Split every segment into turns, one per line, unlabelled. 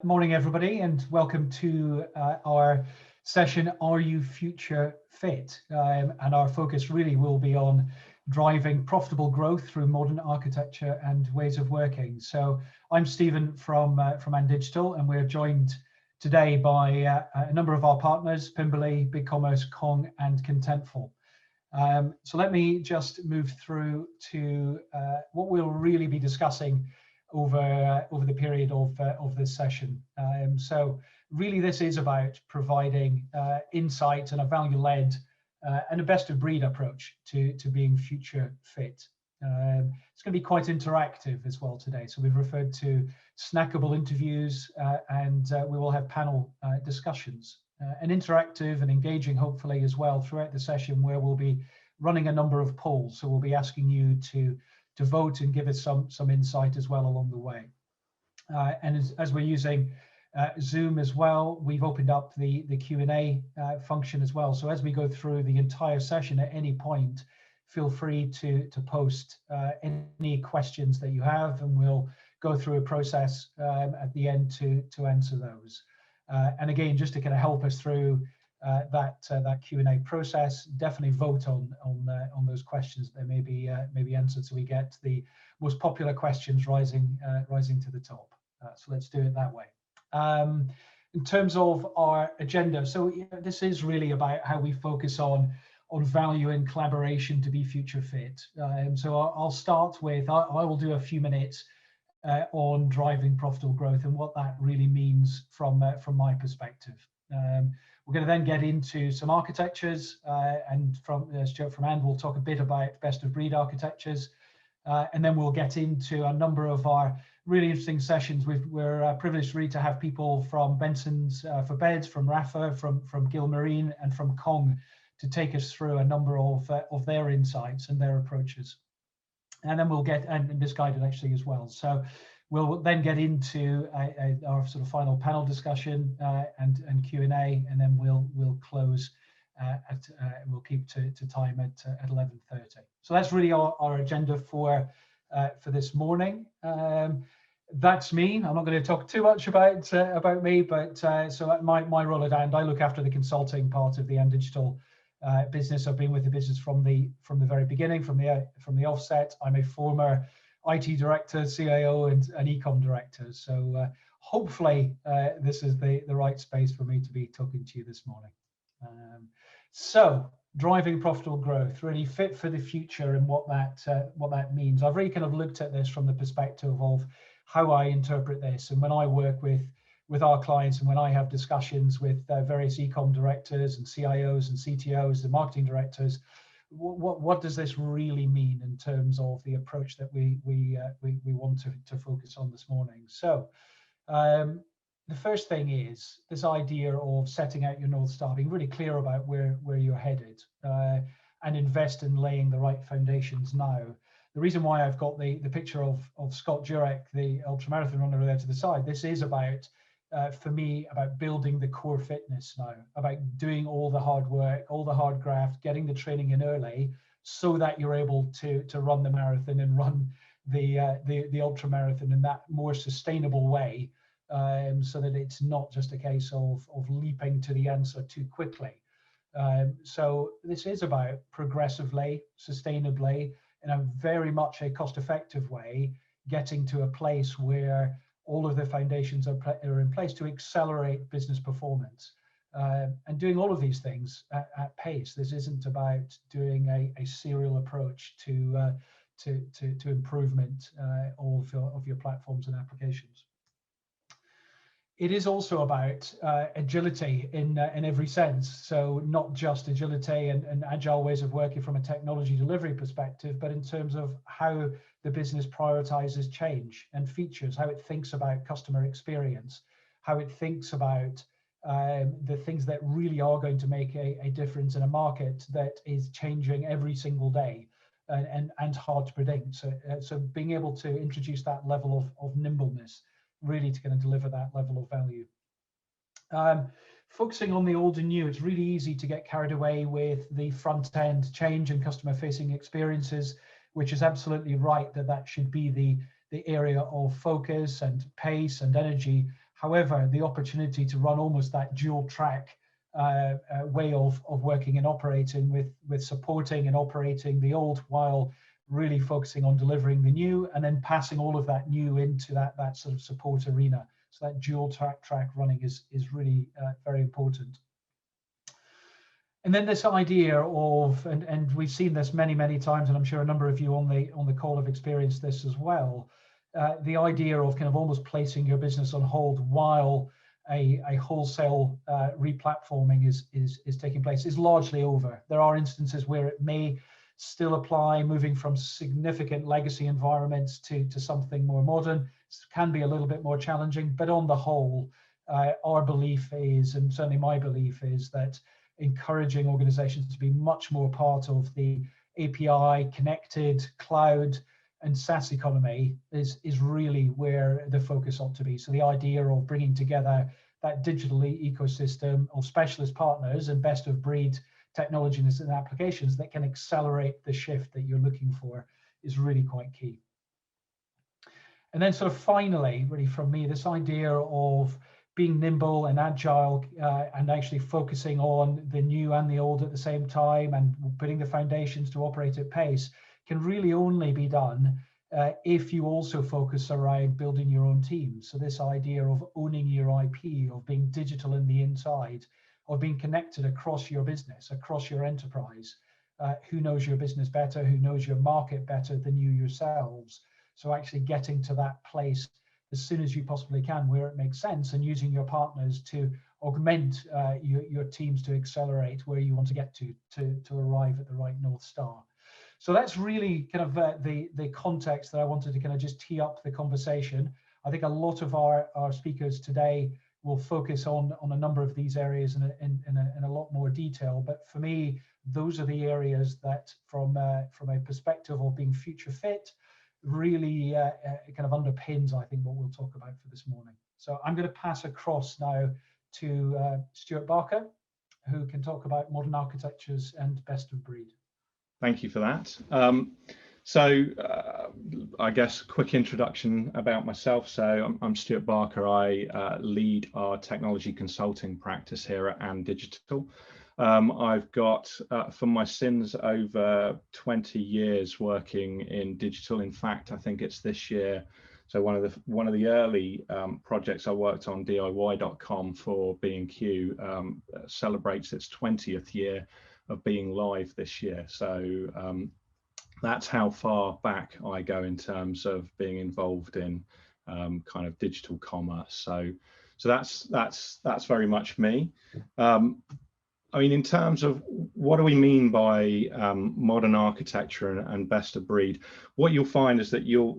Morning, everybody, and welcome to our session, Are You Future Fit? And our focus really will be on driving profitable growth through modern architecture and ways of working. So I'm Stephen from AndDigital, and we're joined today by a number of our partners, Pimberley, BigCommerce, Kong, and Contentful. So let me just move through to what we'll really be discussing over the period of this session. So really this is about providing insight and a value-led and a best-of-breed approach to being future fit. It's going to be quite interactive as well today. So we've referred to snackable interviews and we will have panel discussions. And interactive and engaging hopefully as well throughout the session, where we'll be running a number of polls. So we'll be asking you to vote and give us some insight as well along the way. And as we're using Zoom as well, we've opened up the Q&A function as well. So as we go through the entire session, at any point, feel free to post any questions that you have, and we'll go through a process at the end to answer those. And again, just to kind of help us through that Q&A process, definitely vote on those questions that may be answered, so we get the most popular questions rising to the top. So let's do it that way. In terms of our agenda, so this is really about how we focus on value and collaboration to be future fit. So I'll start with, I will do a few minutes on driving profitable growth and what that really means from my perspective. We're going to then get into some architectures, and from Stuart from And will talk a bit about best of breed architectures, and then we'll get into a number of our really interesting sessions. We're privileged really to have people from Benson's for Beds, from Rafa, from Gilmarine, and from Kong to take us through a number of their insights and their approaches. And then we'll get, and misguided actually as well. So we'll then get into our sort of final panel discussion and Q&A, and then we'll close we'll keep to time at 11:30. So that's really our agenda for this morning. That's me. I'm not going to talk too much about me, but so my role at And, I look after the consulting part of the AndDigital business. I've been with the business from the very beginning, from the offset. I'm a former IT director, CIO, and an ecom director. So hopefully this is the right space for me to be talking to you this morning. So driving profitable growth, really fit for the future, and what that means. I've really kind of looked at this from the perspective of how I interpret this, and when I work with our clients, and when I have discussions with various ecom directors and CIOs and CTOs and marketing directors, what does this really mean in terms of the approach that we want to focus on this morning? So the first thing is this idea of setting out your North Star, being really clear about where you're headed, and invest in laying the right foundations now. The reason why I've got the picture of Scott Jurek, the ultramarathon runner, there to the side, this is about, for me, about building the core fitness now, about doing all the hard work, all the hard graft, getting the training in early, so that you're able to run the marathon and run the ultra marathon in that more sustainable way, so that it's not just a case of leaping to the answer too quickly. So this is about progressively, sustainably, in a very much a cost-effective way, getting to a place where all of the foundations are in place to accelerate business performance, and doing all of these things at pace. This isn't about doing a serial approach to improvement of your platforms and applications. It is also about agility in every sense. So not just agility and agile ways of working from a technology delivery perspective, but in terms of how the business prioritizes change and features, how it thinks about customer experience, how it thinks about the things that really are going to make a difference in a market that is changing every single day and hard to predict. So being able to introduce that level of nimbleness, really to kind of deliver that level of value. Focusing on the old and new, it's really easy to get carried away with the front end change and customer facing experiences, which is absolutely right that should be the area of focus and pace and energy. However, the opportunity to run almost that dual track way of working and operating with supporting and operating the old while really focusing on delivering the new, and then passing all of that new into that sort of support arena. So that dual track running is really very important. And then this idea of, and we've seen this many times, and I'm sure a number of you on the call have experienced this as well, the idea of kind of almost placing your business on hold while a wholesale replatforming is taking place is largely over. There are instances where it may still apply, moving from significant legacy environments to something more modern. It can be a little bit more challenging, but on the whole, our belief is, and certainly my belief is, that encouraging organizations to be much more part of the API connected cloud and SaaS economy is really where the focus ought to be. So the idea of bringing together that digital ecosystem of specialist partners and best of breed technologies and applications that can accelerate the shift that you're looking for is really quite key. And then sort of finally, really from me, this idea of being nimble and agile and actually focusing on the new and the old at the same time and putting the foundations to operate at pace can really only be done if you also focus around building your own team. So this idea of owning your IP, of being digital in the inside, of being connected across your business, across your enterprise. Who knows your business better? Who knows your market better than you yourselves? So actually getting to that place as soon as you possibly can where it makes sense, and using your partners to augment your teams to accelerate where you want to get to arrive at the right North Star. So that's really kind of the context that I wanted to kind of just tee up the conversation. I think a lot of our speakers today will focus on a number of these areas in a lot more detail. But for me, those are the areas that from a perspective of being future fit, really kind of underpins, I think, what we'll talk about for this morning. So I'm going to pass across now to Stuart Barker, who can talk about modern architectures and best of breed.
Thank you for that. I guess a quick introduction about myself. So I'm Stuart Barker. I lead our technology consulting practice here at And Digital. I've got, for my sins, over 20 years working in digital. In fact, I think it's this year. So one of the early projects I worked on, DIY.com for B&Q, celebrates its 20th year of being live this year. So that's how far back I go in terms of being involved in kind of digital commerce. So that's very much me. I mean, in terms of what do we mean by modern architecture and best of breed, what you'll find is that you're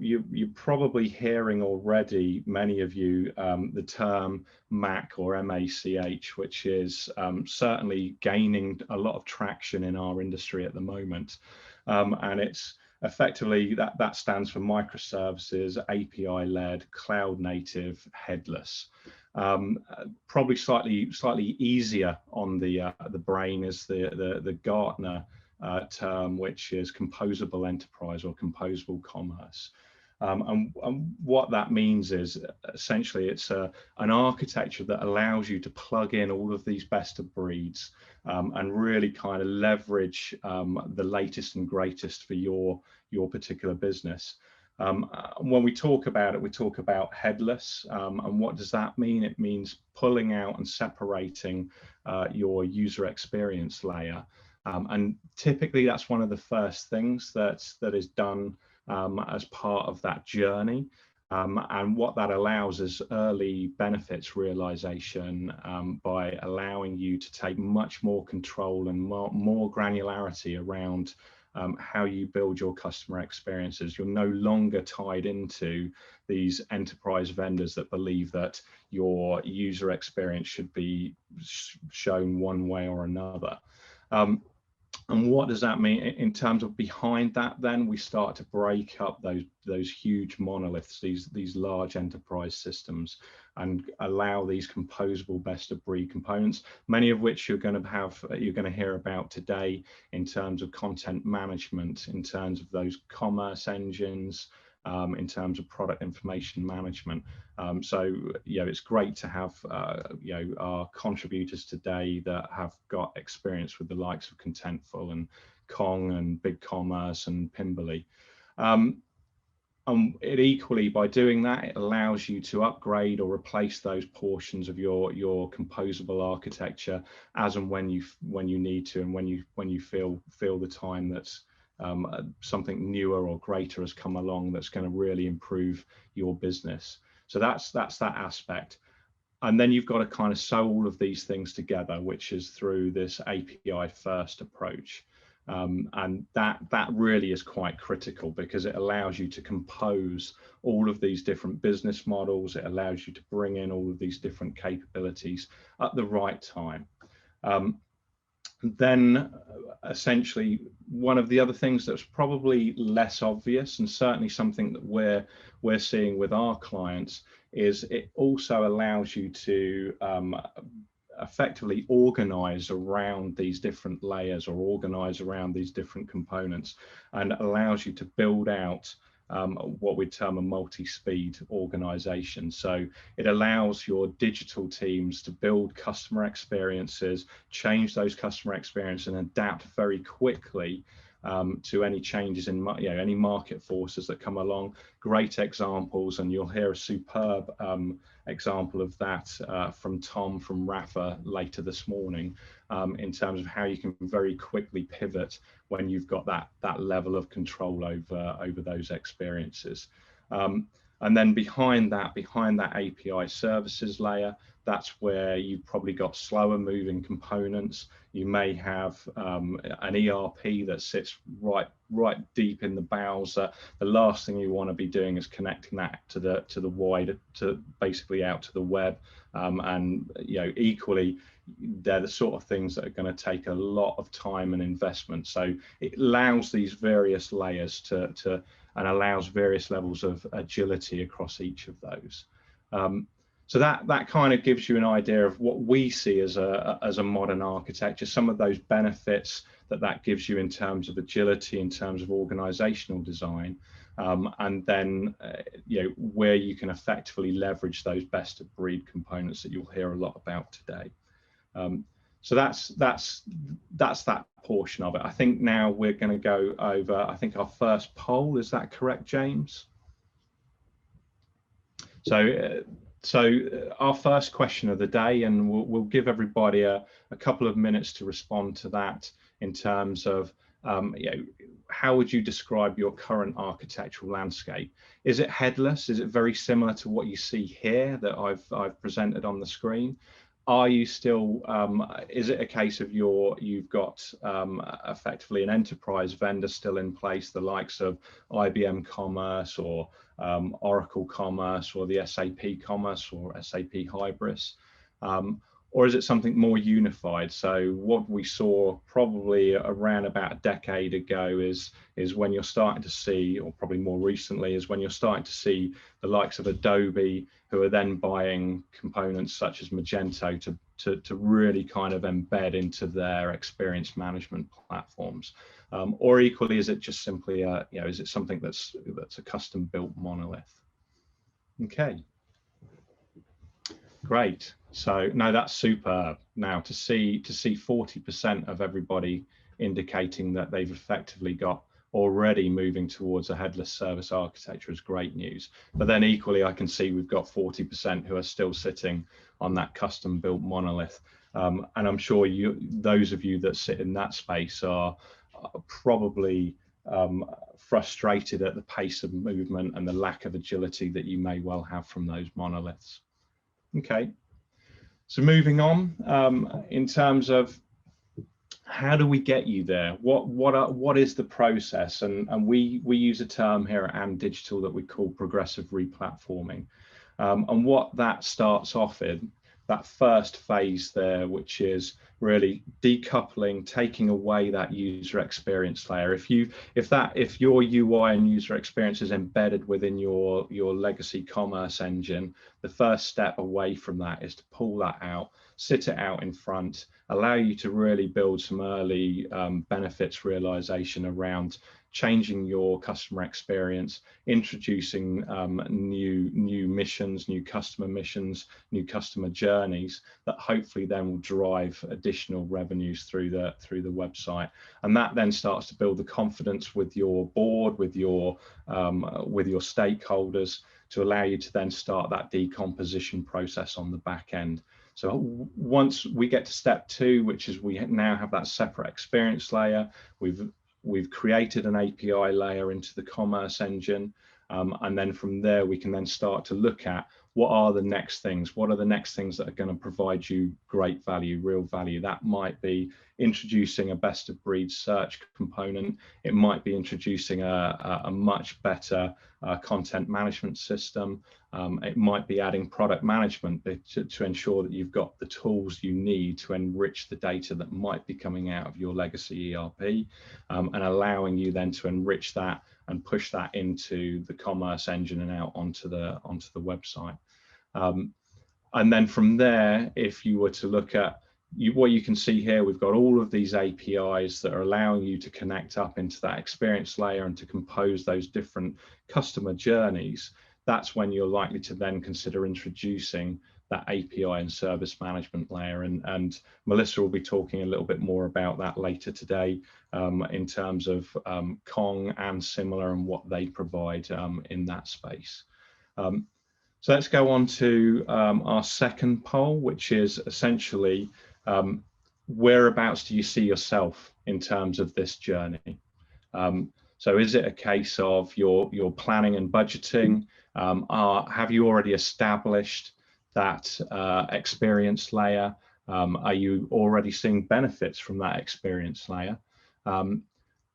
probably hearing already, many of you, the term MACH or MACH, which is certainly gaining a lot of traction in our industry at the moment. And it's effectively that stands for microservices, API-led, cloud-native, headless. Probably slightly easier on the brain is the Gartner term, which is composable enterprise or composable commerce. And what that means is essentially it's an architecture that allows you to plug in all of these best of breeds and really kind of leverage the latest and greatest for your particular business. When we talk about it, we talk about headless. And what does that mean? It means pulling out and separating your user experience layer. And typically that's one of the first things that is done as part of that journey. And what that allows is early benefits realization by allowing you to take much more control and more granularity around how you build your customer experiences. You're no longer tied into these enterprise vendors that believe that your user experience should be shown one way or another. And what does that mean in terms of behind that? Then we start to break up those huge monoliths, these large enterprise systems, and allow these composable best of breed components, many of which you're going to hear about today in terms of content management, in terms of those commerce engines, in terms of product information management. So it's great to have our contributors today that have got experience with the likes of Contentful and Kong and BigCommerce and Pimberley. It equally, by doing that, it allows you to upgrade or replace those portions of your composable architecture as and when you need to, and when you feel the time that's something newer or greater has come along that's going to really improve your business. So that's that aspect. And then you've got to kind of sew all of these things together, which is through this API first approach. And that really is quite critical, because it allows you to compose all of these different business models. It allows you to bring in all of these different capabilities at the right time. Then essentially, one of the other things that's probably less obvious, and certainly something that we're seeing with our clients, is it also allows you to effectively organize around these different layers, or organize around these different components, and allows you to build out what we term a multi-speed organization. So it allows your digital teams to build customer experiences, change those customer experiences, and adapt very quickly to any changes in any market forces that come along. Great examples, and you'll hear a superb example of that from Tom from Rafa later this morning, in terms of how you can very quickly pivot when you've got that level of control over those experiences. And then behind that API services layer, that's where you've probably got slower moving components. You may have an ERP that sits right deep in the bowels. The last thing you want to be doing is connecting that to the wide, to basically out to the web. And equally, they're the sort of things that are going to take a lot of time and investment. So it allows these various layers and allows various levels of agility across each of those. So that kind of gives you an idea of what we see as a modern architecture, some of those benefits that gives you in terms of agility, in terms of organizational design, and then where you can effectively leverage those best of breed components that you'll hear a lot about today. So that's that portion of it. I think now we're going to go over, I think, our first poll. Is that correct, James? So our first question of the day, and we'll give everybody a couple of minutes to respond to that, in terms of how would you describe your current architectural landscape? Is it headless? Is it very similar to what you see here that I've presented on the screen? Are you still, is it a case of you've got effectively an enterprise vendor still in place, the likes of IBM Commerce or Oracle Commerce or the SAP Commerce or SAP Hybris? Or is it something more unified? So what we saw probably around about a decade ago is when you're starting to see, or probably more recently, is when you're starting to see the likes of Adobe, who are then buying components such as Magento to really kind of embed into their experience management platforms. Or equally, is it just simply is it something that's a custom built monolith? Okay. Great. So no, that's superb. Now to see 40% of everybody indicating that they've effectively got already moving towards a headless service architecture is great news. But then equally, I can see we've got 40% who are still sitting on that custom built monolith. And I'm sure those of you that sit in that space are probably frustrated at the pace of movement and the lack of agility that you may well have from those monoliths. Okay, so moving on, in terms of how do we get you there? What is the process? And we use a term here at AM Digital that we call progressive replatforming. And what that starts off in, that first phase there, which is really decoupling, taking away that user experience layer. If your UI and user experience is embedded within your legacy commerce engine, the first step away from that is to pull that out, sit it out in front, allow you to really build some early benefits realization around changing your customer experience, introducing new missions, new customer missions, new customer journeys that hopefully then will drive additional revenues through the website. And that then starts to build the confidence with your board, with your stakeholders, to allow you to then start that decomposition process on the back end. So once we get to step 2, which is we now have that separate experience layer, we've created an API layer into the commerce engine, and then from there we can then start to look at what are the next things, what are the next things that are going to provide you great value, real value. That might be introducing a best of breed search component. It might be introducing a much better content management system. It might be adding product management to ensure that you've got the tools you need to enrich the data that might be coming out of your legacy ERP, and allowing you then to enrich that and push that into the commerce engine and out onto the website. And then from there, if you were to look at what you can see here, we've got all of these APIs that are allowing you to connect up into that experience layer and to compose those different customer journeys. That's when you're likely to then consider introducing that API and service management layer. And Melissa will be talking a little bit more about that later today, in terms of Kong and Similar and what they provide in that space. So let's go on to our second poll, which is essentially, whereabouts do you see yourself in terms of this journey? So is it a case of your planning and budgeting? Have you already established that experience layer? Are you already seeing benefits from that experience layer?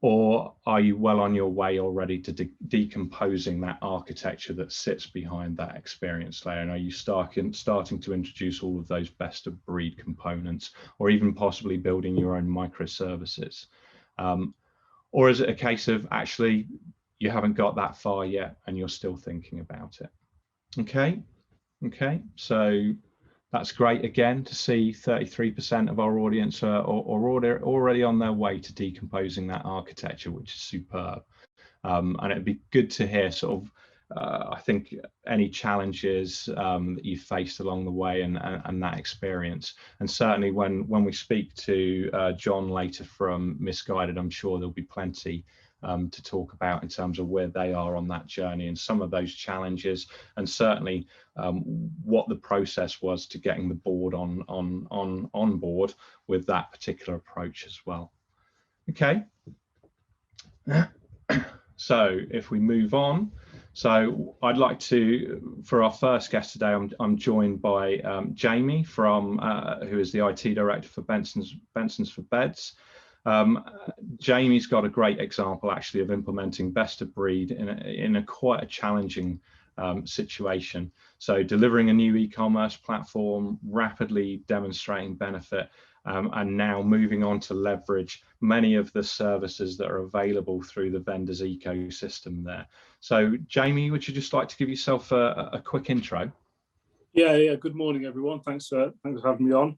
Or are you well on your way already to decomposing that architecture that sits behind that experience layer? And are you starting to introduce all of those best of breed components, or even possibly building your own microservices? Or is it a case of actually you haven't got that far yet and you're still thinking about it? Okay, so that's great again to see 33% of our audience are already on their way to decomposing that architecture, which is superb. And it'd be good to hear sort of, I think, any challenges that you faced along the way and that experience. And certainly when we speak to John later from Misguided, I'm sure there'll be plenty to talk about in terms of where they are on that journey and some of those challenges, and certainly what the process was to getting the board on board with that particular approach as well. Okay, so if we move on, so I'd like to, for our first guest today, I'm joined by Jamie from who is the IT director for Benson's for Beds. Jamie's got a great example actually of implementing best of breed in a quite a challenging situation. So delivering a new e-commerce platform, rapidly demonstrating benefit, and now moving on to leverage many of the services that are available through the vendor's ecosystem there. So Jamie, would you just like to give yourself a quick intro?
Yeah. Good morning, everyone. Thanks for having me on.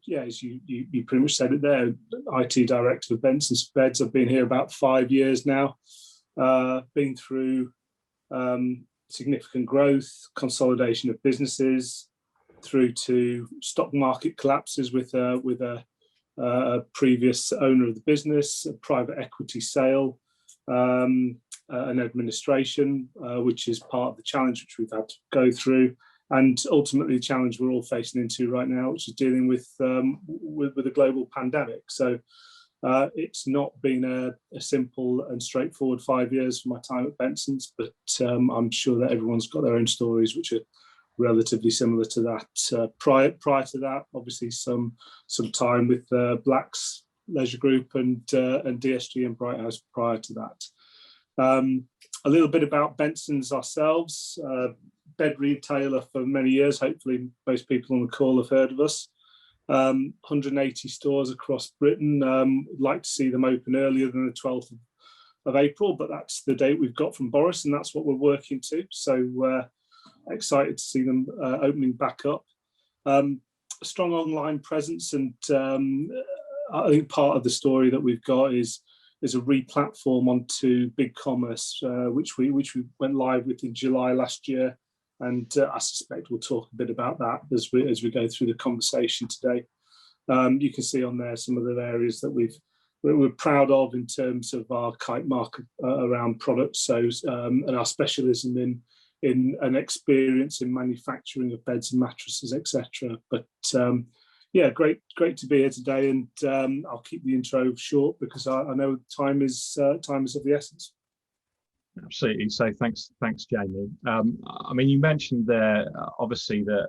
Yeah, as you pretty much said it there, IT director of Benson's for Beds. I've been here about 5 years now. Been through significant growth, consolidation of businesses, through to stock market collapses with a previous owner of the business, a private equity sale, an administration, which is part of the challenge which we've had to go through. And ultimately, the challenge we're all facing into right now, which is dealing with a global pandemic. So it's not been a simple and straightforward 5 years for my time at Benson's, but I'm sure that everyone's got their own stories which are relatively similar to that. Prior to that, obviously some time with Black's Leisure Group and DSG and Brighthouse prior to that. A little bit about Benson's ourselves. Bed retailer for many years. Hopefully most people on the call have heard of us. 180 stores across Britain. Like to see them open earlier than the 12th of April, but that's the date we've got from Boris, and that's what we're working to. So excited to see them opening back up. A strong online presence, and I think part of the story that we've got is is a re-platform onto BigCommerce, which we went live with in July last year, and I suspect we'll talk a bit about that as we go through the conversation today. You can see on there some of the areas that we're proud of in terms of our kite mark around products, so and our specialism in an experience in manufacturing of beds and mattresses, etc. But yeah, great to be here today, and I'll keep the intro short because I know time is of the essence.
Absolutely. So thanks, Jamie. I mean, you mentioned there obviously that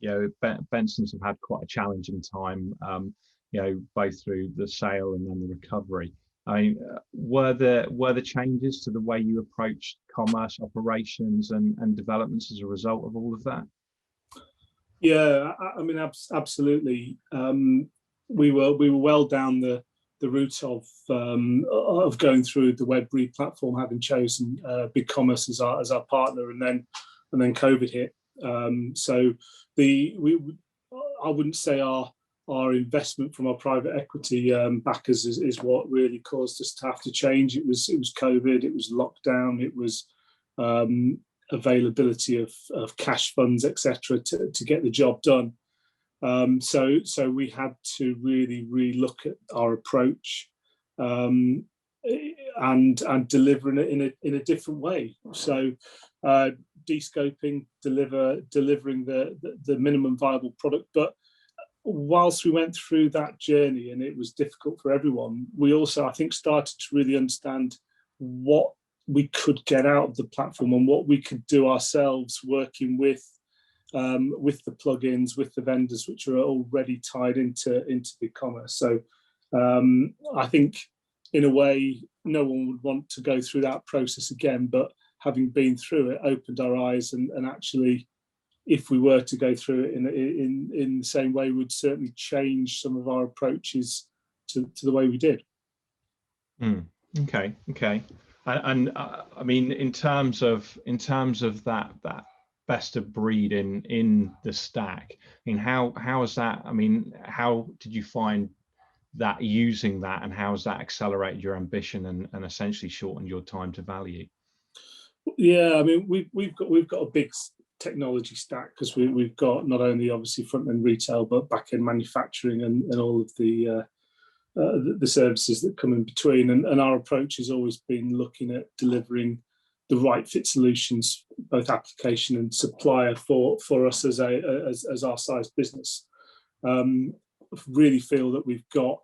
Bensons have had quite a challenging time, both through the sale and then the recovery. I mean, were the changes to the way you approached commerce operations and developments as a result of all of that?
Yeah, I mean, absolutely. We were well down the route of going through the web re-platform, having chosen BigCommerce as our partner, and then COVID hit. So I wouldn't say our investment from our private equity backers is what really caused us to have to change. It was COVID, it was lockdown, it was availability of cash funds, etc., to get the job done. So we had to really relook at our approach and delivering it in a different way. So de-scoping, delivering the minimum viable product. But whilst we went through that journey and it was difficult for everyone, we also, I think, started to really understand what we could get out of the platform and what we could do ourselves, working with the plugins, with the vendors which are already tied into BigCommerce. So I think in a way no one would want to go through that process again, but having been through it opened our eyes, and actually if we were to go through it in the same way, we'd certainly change some of our approaches to the way we did.
Okay. And I mean, in terms of that best of breed in the stack, I mean, how is that? I mean, how did you find that using that, and how has that accelerated your ambition and essentially shortened your time to value?
Yeah, I mean, we've got a big technology stack because we've got not only obviously front end retail but back end manufacturing and all of the services that come in between, and our approach has always been looking at delivering the right fit solutions, both application and supplier, for us as our size business. Really feel that we've got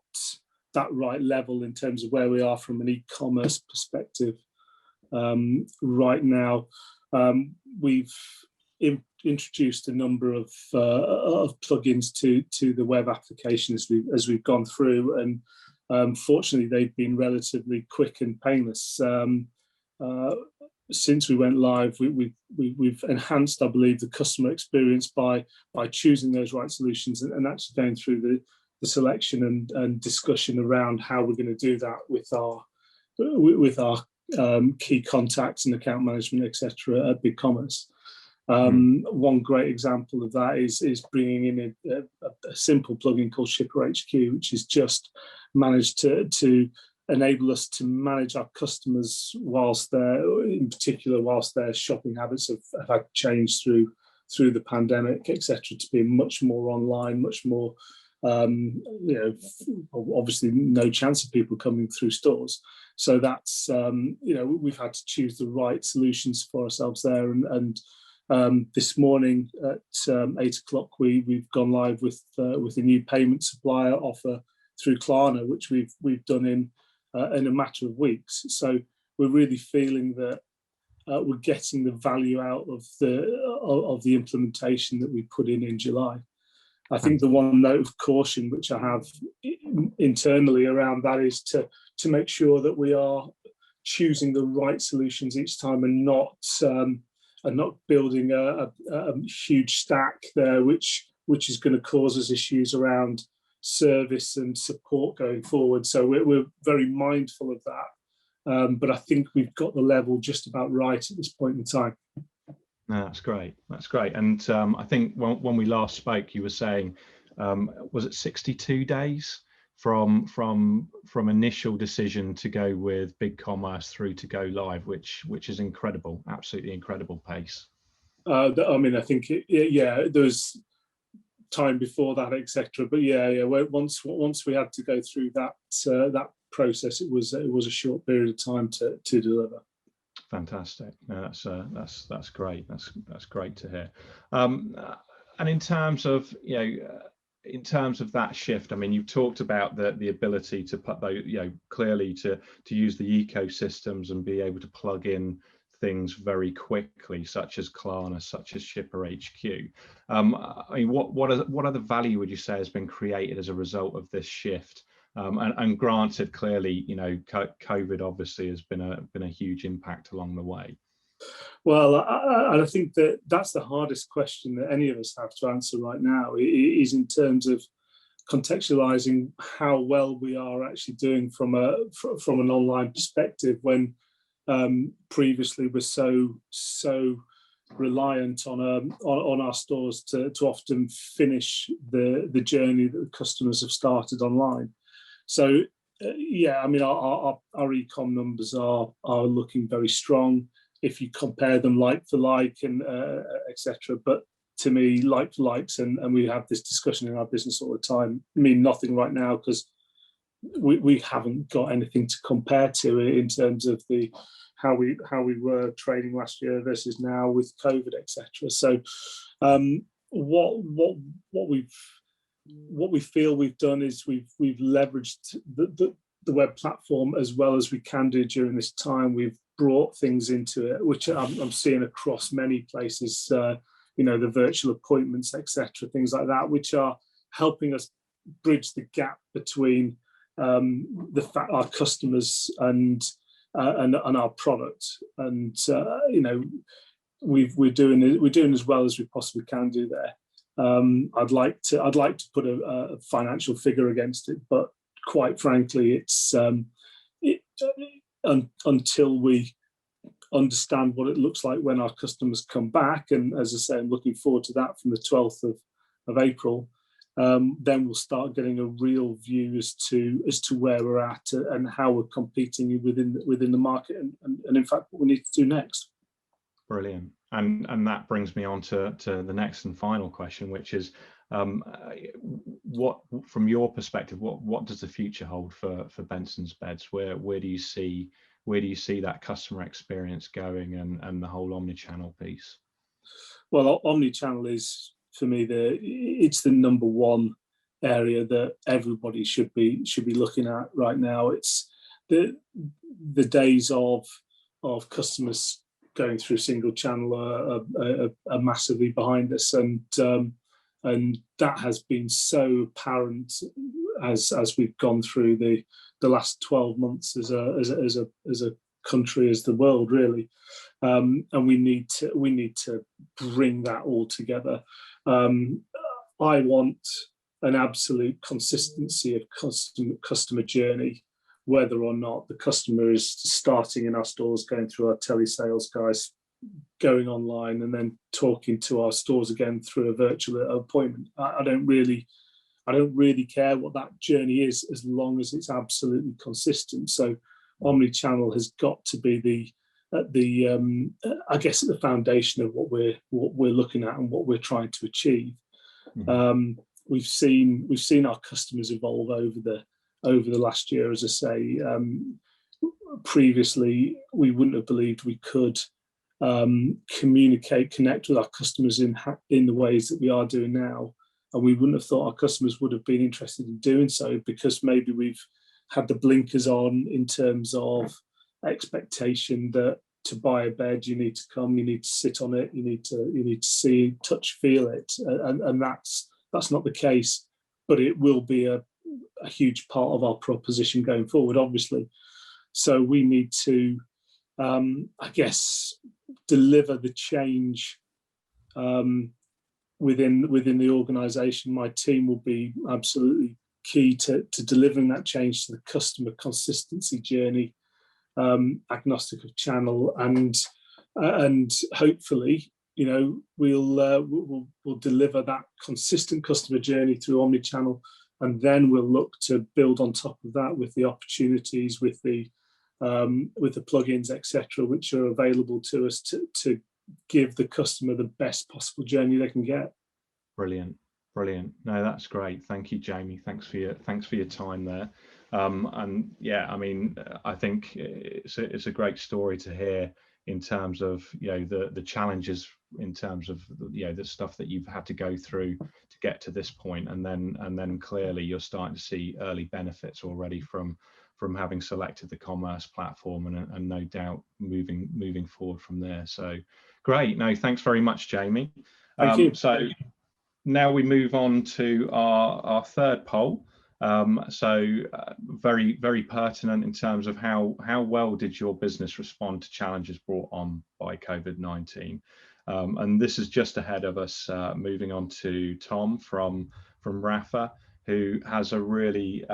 that right level in terms of where we are from an e-commerce perspective. Right now, we've introduced a number of plugins to the web application as we've gone through, and fortunately they've been relatively quick and painless. Since we went live, we've enhanced, I believe, the customer experience by choosing those right solutions and actually going through the selection and discussion around how we're going to do that with our key contacts and account management, etc., at BigCommerce. One great example of that is bringing in a simple plugin called Shipper HQ, which has just managed to enable us to manage our customers whilst their shopping habits have had changed through the pandemic, etc., to be much more online, much more obviously no chance of people coming through stores. So that's we've had to choose the right solutions for ourselves there, and this morning at 8 o'clock we've gone live with a new payment supplier offer through Klarna, which we've done in a matter of weeks. So we're really feeling that we're getting the value out of the implementation that we put in July. I think the one note of caution which I have internally around that is to make sure that we are choosing the right solutions each time, and not building a huge stack there, which is going to cause us issues around service and support going forward. So we're very mindful of that, but I think we've got the level just about right at this point in time.
No, that's great. And I think when we last spoke, you were saying, was it 62 days from initial decision to go with BigCommerce through to go live, which is incredible, absolutely incredible pace.
I mean, I think there's time before that, etc. But once we had to go through that process, it was a short period of time to deliver.
Fantastic. No, that's great. That's great to hear. And in terms of in terms of that shift, I mean, you've talked about the ability to put those, clearly to use the ecosystems and be able to plug in things very quickly, such as Klarna, such as Shipper HQ. I mean, what other value would you say has been created as a result of this shift? And granted, clearly, COVID obviously has been a huge impact along the way.
Well, I think that's the hardest question that any of us have to answer right now, is in terms of contextualizing how well we are actually doing from an online perspective, when previously we're so reliant on our stores to often finish the journey that the customers have started online. So I mean, our e-com numbers are looking very strong if you compare them like for like and etc. But to me, like for likes, and we have this discussion in our business all the time, mean nothing right now, because we haven't got anything to compare to in terms of how we were trading last year versus now with COVID, etc. So what we feel we've done is we've leveraged the web platform as well as we can do during this time. We've brought things into it, which I'm seeing across many places, the virtual appointments, etc., things like that, which are helping us bridge the gap between our customers and our product. And we're doing as well as we possibly can do there. I'd like to put a financial figure against it, but quite frankly, it's until we understand what it looks like when our customers come back, and as I say, I'm looking forward to that from the 12th of April. Then we'll start getting a real view as to where we're at and how we're competing within the market, and in fact what we need to do next.
Brilliant. And that brings me on to the next and final question, which is, what, from your perspective, what does the future hold for Benson's Beds? Where do you see that customer experience going, and the whole omnichannel piece?
Well, omnichannel is, for me, it's the number one area that everybody should be looking at right now. It's the days of customers going through single channel are massively behind us, and that has been so apparent as we've gone through the last 12 months as a country, as the world, really, and we need to bring that all together. I want an absolute consistency of customer journey, whether or not the customer is starting in our stores, going through our telesales guys, going online, and then talking to our stores again through a virtual appointment. I don't really care what that journey is, as long as it's absolutely consistent. So omnichannel has got to be I guess at the foundation of what we're looking at and what we're trying to achieve. Mm-hmm. We've seen our customers evolve over the last year. As I say, previously we wouldn't have believed we could connect with our customers in the ways that we are doing now, and we wouldn't have thought our customers would have been interested in doing so, because maybe we've had the blinkers on in terms of expectation that to buy a bed you need to come, you need to sit on it, you need to see, touch, feel it, and that's not the case. But it will be a huge part of our proposition going forward, obviously. So we need to, I guess, deliver the change within the organisation. My team will be absolutely key to delivering that change to the customer consistency journey, agnostic of channel, and hopefully, we'll deliver that consistent customer journey through omnichannel, and then we'll look to build on top of that with the opportunities, with the plugins, etc., which are available to us to give the customer the best possible journey they can get.
Brilliant. No, that's great. Thank you, Jamie. Thanks for your time there. And yeah, I mean, I think it's a great story to hear in terms of, you know, the challenges in terms of, you know, the stuff that you've had to go through to get to this point, and then clearly you're starting to see early benefits already from having selected the commerce platform, and no doubt moving forward from there. So great. No, thanks very much, Jamie.
Thank you.
So now we move on to our third poll. Very, very pertinent in terms of how well did your business respond to challenges brought on by COVID-19. And this is just ahead of us moving on to Tom from Rapha, who has a really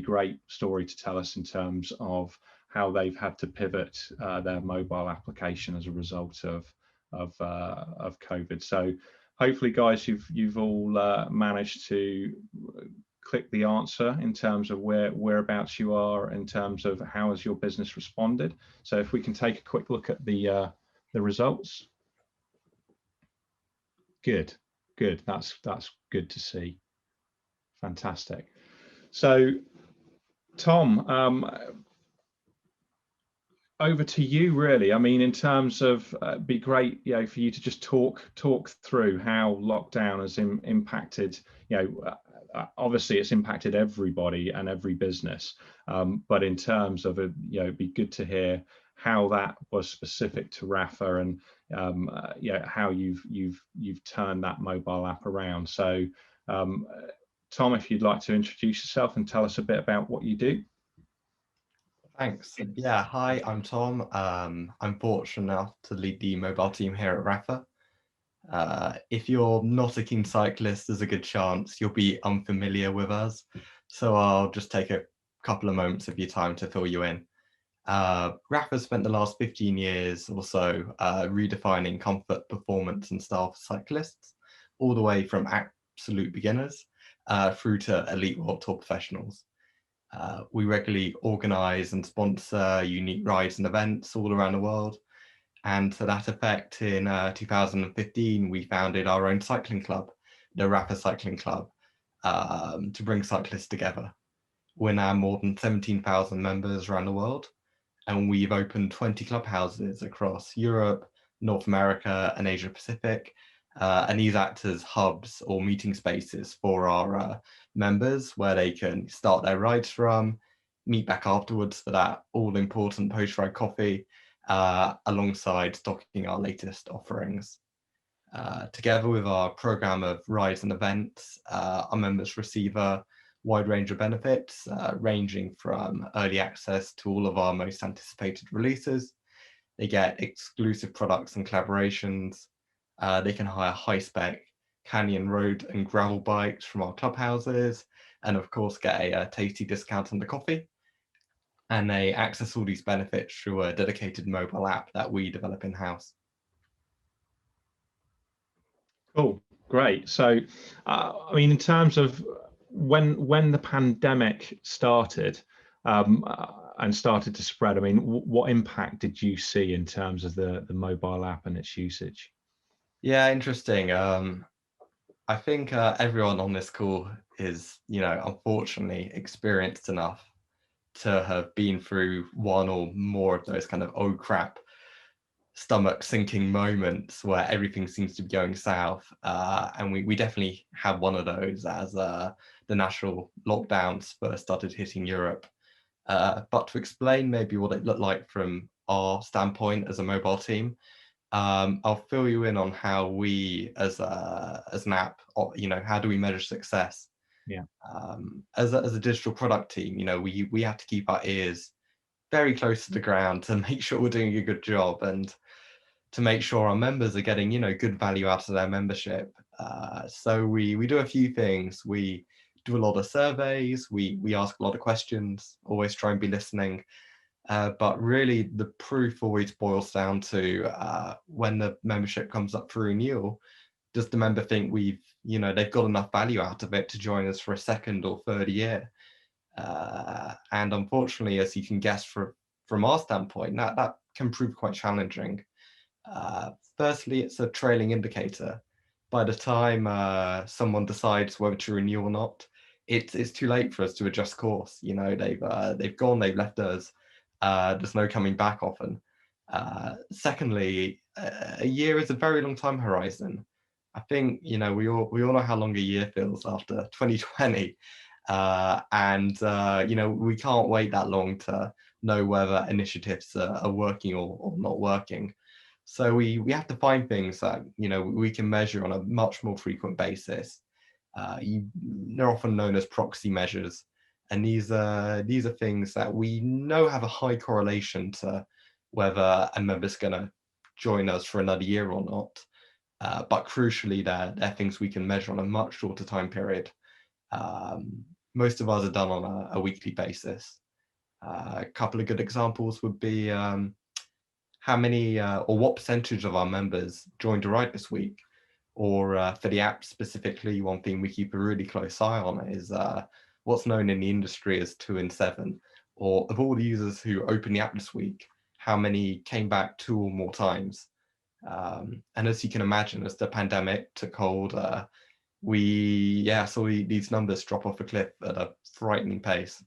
great story to tell us in terms of how they've had to pivot their mobile application as a result of COVID. So hopefully, guys, you've all managed to click the answer in terms of whereabouts you are in terms of how has your business responded. So if we can take a quick look at the results. Good. That's good to see. Fantastic. So, Tom, over to you, really. I mean, in terms of, be great, you know, for you to just talk through how lockdown has impacted, you know, obviously it's impacted everybody and every business, but in terms of, you know, it'd be good to hear how that was specific to Rapha, and yeah, how you've turned that mobile app around. So, Tom, if you'd like to introduce yourself and tell us a bit about what you do.
Thanks. Yeah, hi, I'm Tom. I'm fortunate enough to lead the mobile team here at Rapha. If you're not a keen cyclist, there's a good chance you'll be unfamiliar with us. So I'll just take a couple of moments of your time to fill you in. Rapha spent the last 15 years or so redefining comfort, performance and style for cyclists, all the way from absolute beginners through to elite World Tour professionals. We regularly organise and sponsor unique rides and events all around the world. And to that effect, in 2015, we founded our own cycling club, the Rapha Cycling Club, to bring cyclists together. We're now more than 17,000 members around the world, and we've opened 20 clubhouses across Europe, North America, and Asia Pacific. And these act as hubs or meeting spaces for our members, where they can start their rides from, meet back afterwards for that all-important post-ride coffee, alongside stocking our latest offerings. Together with our program of rides and events, our members receive a wide range of benefits, ranging from early access to all of our most anticipated releases. They get exclusive products and collaborations. They can hire high-spec canyon road and gravel bikes from our clubhouses, and of course get a tasty discount on the coffee. And they access all these benefits through a dedicated mobile app that we develop in-house.
Cool, great. So, I mean, in terms of when the pandemic started and started to spread, I mean, what impact did you see in terms of the mobile app and its usage?
Yeah, interesting. I think everyone on this call is, you know, unfortunately experienced enough to have been through one or more of those kind of oh crap, stomach sinking moments where everything seems to be going south. And we definitely have one of those as the national lockdowns first started hitting Europe. But to explain maybe what it looked like from our standpoint as a mobile team, I'll fill you in on how we as an app, you know, how do we measure success?
Yeah.
As a digital product team, you know, we have to keep our ears very close to the ground to make sure we're doing a good job and to make sure our members are getting, you know, good value out of their membership. So we do a few things. We do a lot of surveys. We ask a lot of questions. Always try and be listening. But really, the proof always boils down to when the membership comes up for renewal. does the member think they've got enough value out of it to join us for a second or third year? And unfortunately, as you can guess from our standpoint, that can prove quite challenging. Firstly, it's a trailing indicator. By the time someone decides whether to renew or not, it's too late for us to adjust course. They've gone, they've left us. There's no coming back often. Secondly, a year is a very long time horizon. I think we all know how long a year feels after 2020, and we can't wait that long to know whether initiatives are working or not working. So we have to find things that we can measure on a much more frequent basis. They're often known as proxy measures, and these are things that we know have a high correlation to whether a member's going to join us for another year or not. But crucially, they're things we can measure on a much shorter time period. Most of ours are done on a weekly basis. A couple of good examples would be how many or what percentage of our members joined a ride this week. Or for the app specifically, one thing we keep a really close eye on is what's known in the industry as 2 in 7, or of all the users who opened the app this week, how many came back 2 or more times. And as you can imagine, as the pandemic took hold, we saw these numbers drop off a cliff at a frightening pace.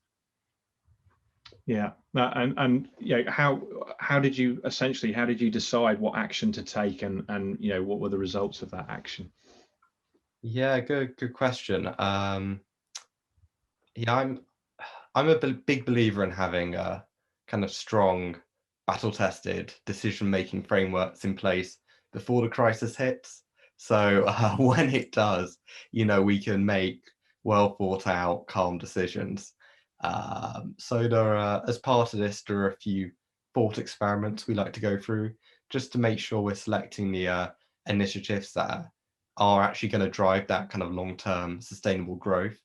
Yeah, and how did you decide what action to take, and what were the results of that action?
Yeah, good question. I'm a big believer in having a kind of strong, battle-tested decision-making frameworks in place before the crisis hits. So when it does, we can make well thought out, calm decisions. So there are, as part of this, there are a few thought experiments we like to go through just to make sure we're selecting the initiatives that are actually going to drive that kind of long-term sustainable growth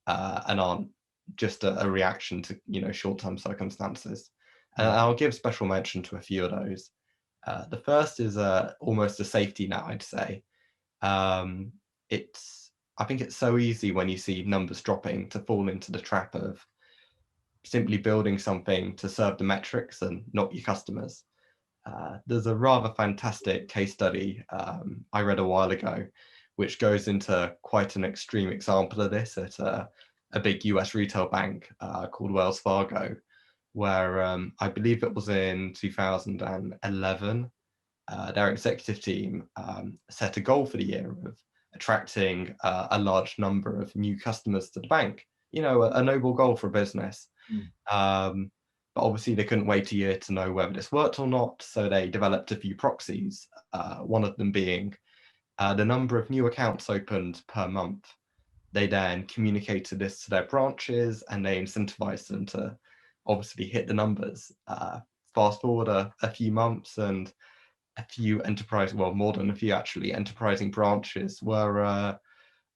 and aren't just a reaction to short-term circumstances. And I'll give special mention to a few of those. The first is almost a safety net, I'd say. I think it's so easy when you see numbers dropping to fall into the trap of simply building something to serve the metrics and not your customers. There's a rather fantastic case study I read a while ago, which goes into quite an extreme example of this at a big US retail bank called Wells Fargo, where I believe it was in 2011, their executive team set a goal for the year of attracting a large number of new customers to the bank. A noble goal for a business. But obviously they couldn't wait a year to know whether this worked or not, so they developed a few proxies, one of them being the number of new accounts opened per month. They then communicated this to their branches and they incentivized them to obviously hit the numbers. Fast forward a few months and a few more than a few actually, enterprising branches were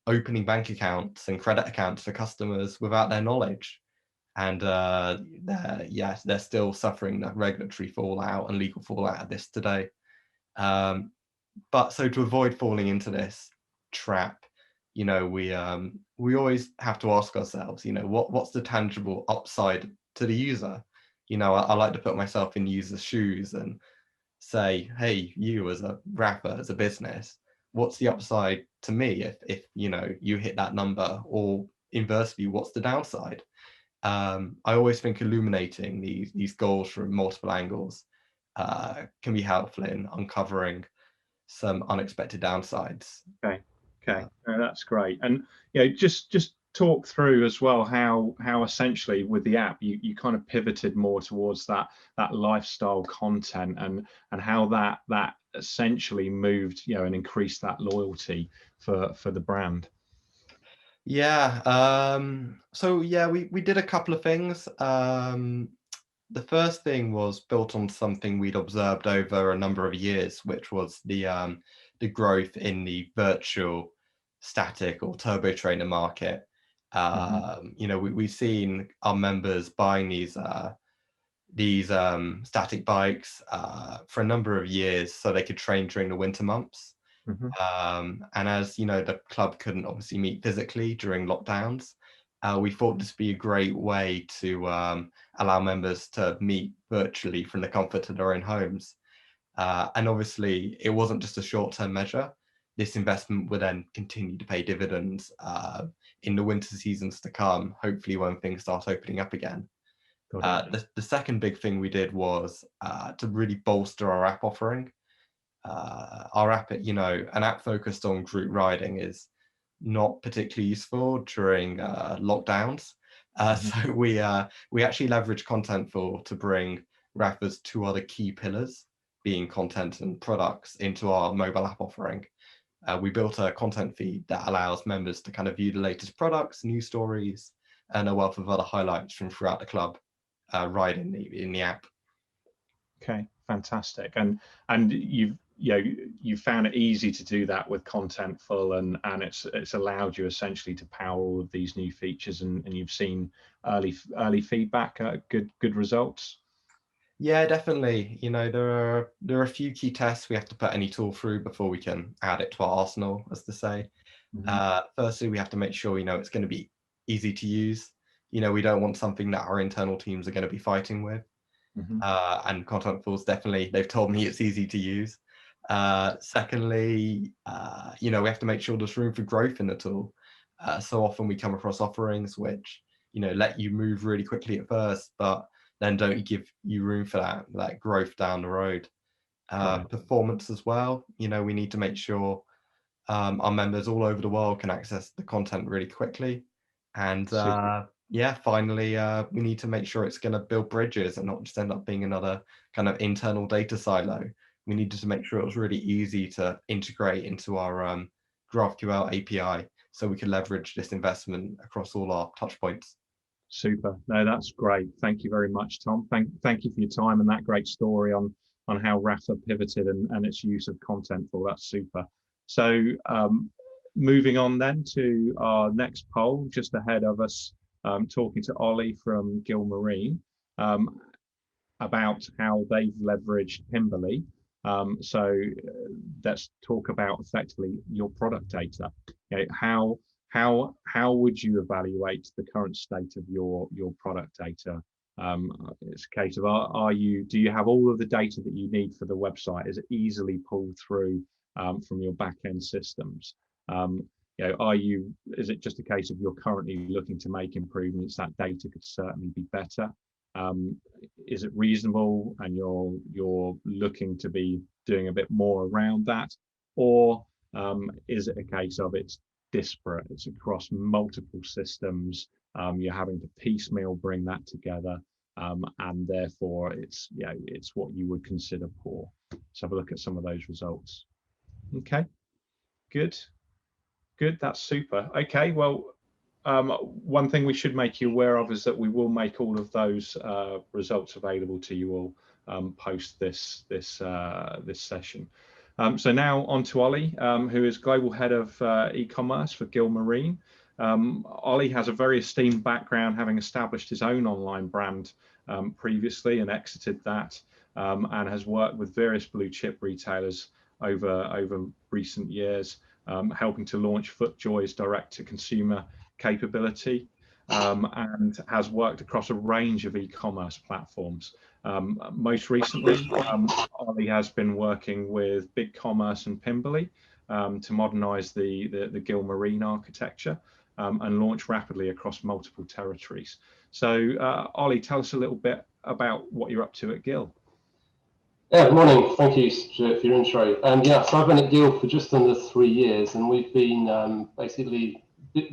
opening bank accounts and credit accounts for customers without their knowledge. And they're still suffering the regulatory fallout and legal fallout of this today. But so to avoid falling into this trap, we always have to ask ourselves, what's the tangible upside to the user? I like to put myself in users' shoes and say, hey, you as a Rapper, as a business, what's the upside to me if you hit that number, or inversely, what's the downside? I always think illuminating these goals from multiple angles can be helpful in uncovering some unexpected downsides.
Okay, no, that's great. And just talk through as well how essentially with the app you kind of pivoted more towards that lifestyle content and how that essentially moved and increased that loyalty for the brand.
Yeah. So we did a couple of things. The first thing was built on something we'd observed over a number of years, which was the growth in the virtual static or turbo trainer market. We've seen our members buying these static bikes for a number of years so they could train during the winter months. And as you know, the club couldn't obviously meet physically during lockdowns. We thought this would be a great way to allow members to meet virtually from the comfort of their own homes. And obviously, it wasn't just a short-term measure. This investment will then continue to pay dividends in the winter seasons to come, hopefully when things start opening up again. The second big thing we did was to really bolster our app offering. Our app, you know, an app focused on group riding is not particularly useful during lockdowns. So we actually leverage Contentful to bring Rapha's two other key pillars, being content and products, into our mobile app offering. We built a content feed that allows members to kind of view the latest products, news stories, and a wealth of other highlights from throughout the club right in the app.
Okay, fantastic. And you found it easy to do that with Contentful, and it's allowed you essentially to power all of these new features, and you've seen early feedback, good results.
Yeah, definitely. You know, there are a few key tests we have to put any tool through before we can add it to our arsenal, as to say. Firstly, we have to make sure, you know, it's going to be easy to use. You know, we don't want something that our internal teams are going to be fighting with. And Contentful's definitely, they've told me it's easy to use. Secondly, you know, we have to make sure there's room for growth in the tool. So often we come across offerings which, you know, let you move really quickly at first, but then don't give you room for that growth down the road. Performance as well. You know, we need to make sure our members all over the world can access the content really quickly. And yeah, finally, we need to make sure it's going to build bridges and not just end up being another kind of internal data silo. We needed to make sure it was really easy to integrate into our GraphQL API so we could leverage this investment across all our touch points.
Super. No, that's great. Thank you very much, Tom. Thank you for your time and that great story on how Rapha pivoted and its use of Contentful. That's super. So moving on then to our next poll, just ahead of us, talking to Ollie from Gilmarine about how they've leveraged Pimberley. So let's talk about effectively your product data. Okay, how would you evaluate the current state of your product data? It's a case of do you have all of the data that you need for the website? Is it easily pulled through from your back-end systems? You know, is it just a case of you're currently looking to make improvements? That data could certainly be better. Is it reasonable and you're looking to be doing a bit more around that? Or is it a case of it's disparate, it's across multiple systems, you're having to piecemeal bring that together, and therefore it's what you would consider poor? Let's have a look at some of those results. Okay, good, that's super. Okay, well, one thing we should make you aware of is that we will make all of those results available to you all post this session. So now on to Ollie, who is Global Head of E-commerce for Gilmarine. Ollie has a very esteemed background, having established his own online brand previously and exited that, and has worked with various blue chip retailers over recent years, helping to launch FootJoy's direct-to-consumer capability, and has worked across a range of e-commerce platforms. Most recently, Ollie has been working with BigCommerce and Pimberley to modernize the Gilmarine architecture and launch rapidly across multiple territories. So Ollie, tell us a little bit about what you're up to at Gil.
Yeah, good morning. Thank you, Stuart, for your intro. Yeah, so I've been at Gil for just under 3 years, and we've been basically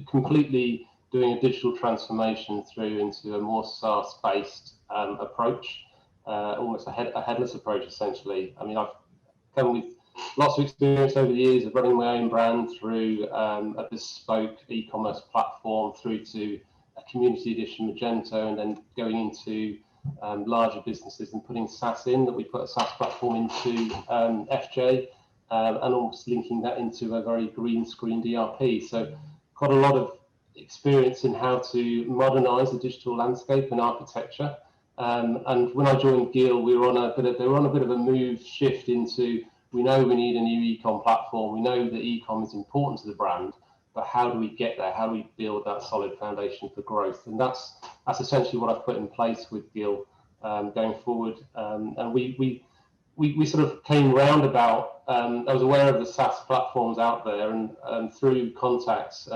completely doing a digital transformation through into a more SaaS-based approach, almost a headless approach, essentially. I mean, I've come with lots of experience over the years of running my own brand through a bespoke e-commerce platform, through to a community edition Magento, and then going into larger businesses and putting SaaS in, that we put a SaaS platform into FJ, and also linking that into a very green screened ERP. So got a lot of experience in how to modernize the digital landscape and architecture. And when I joined Gil, they were on a bit of a shift into we know we need a new e-com platform. We know that e-com is important to the brand, but how do we get there? How do we build that solid foundation for growth? And that's essentially what I've put in place with Gil going forward. And we sort of came roundabout. I was aware of the SaaS platforms out there, and through contacts,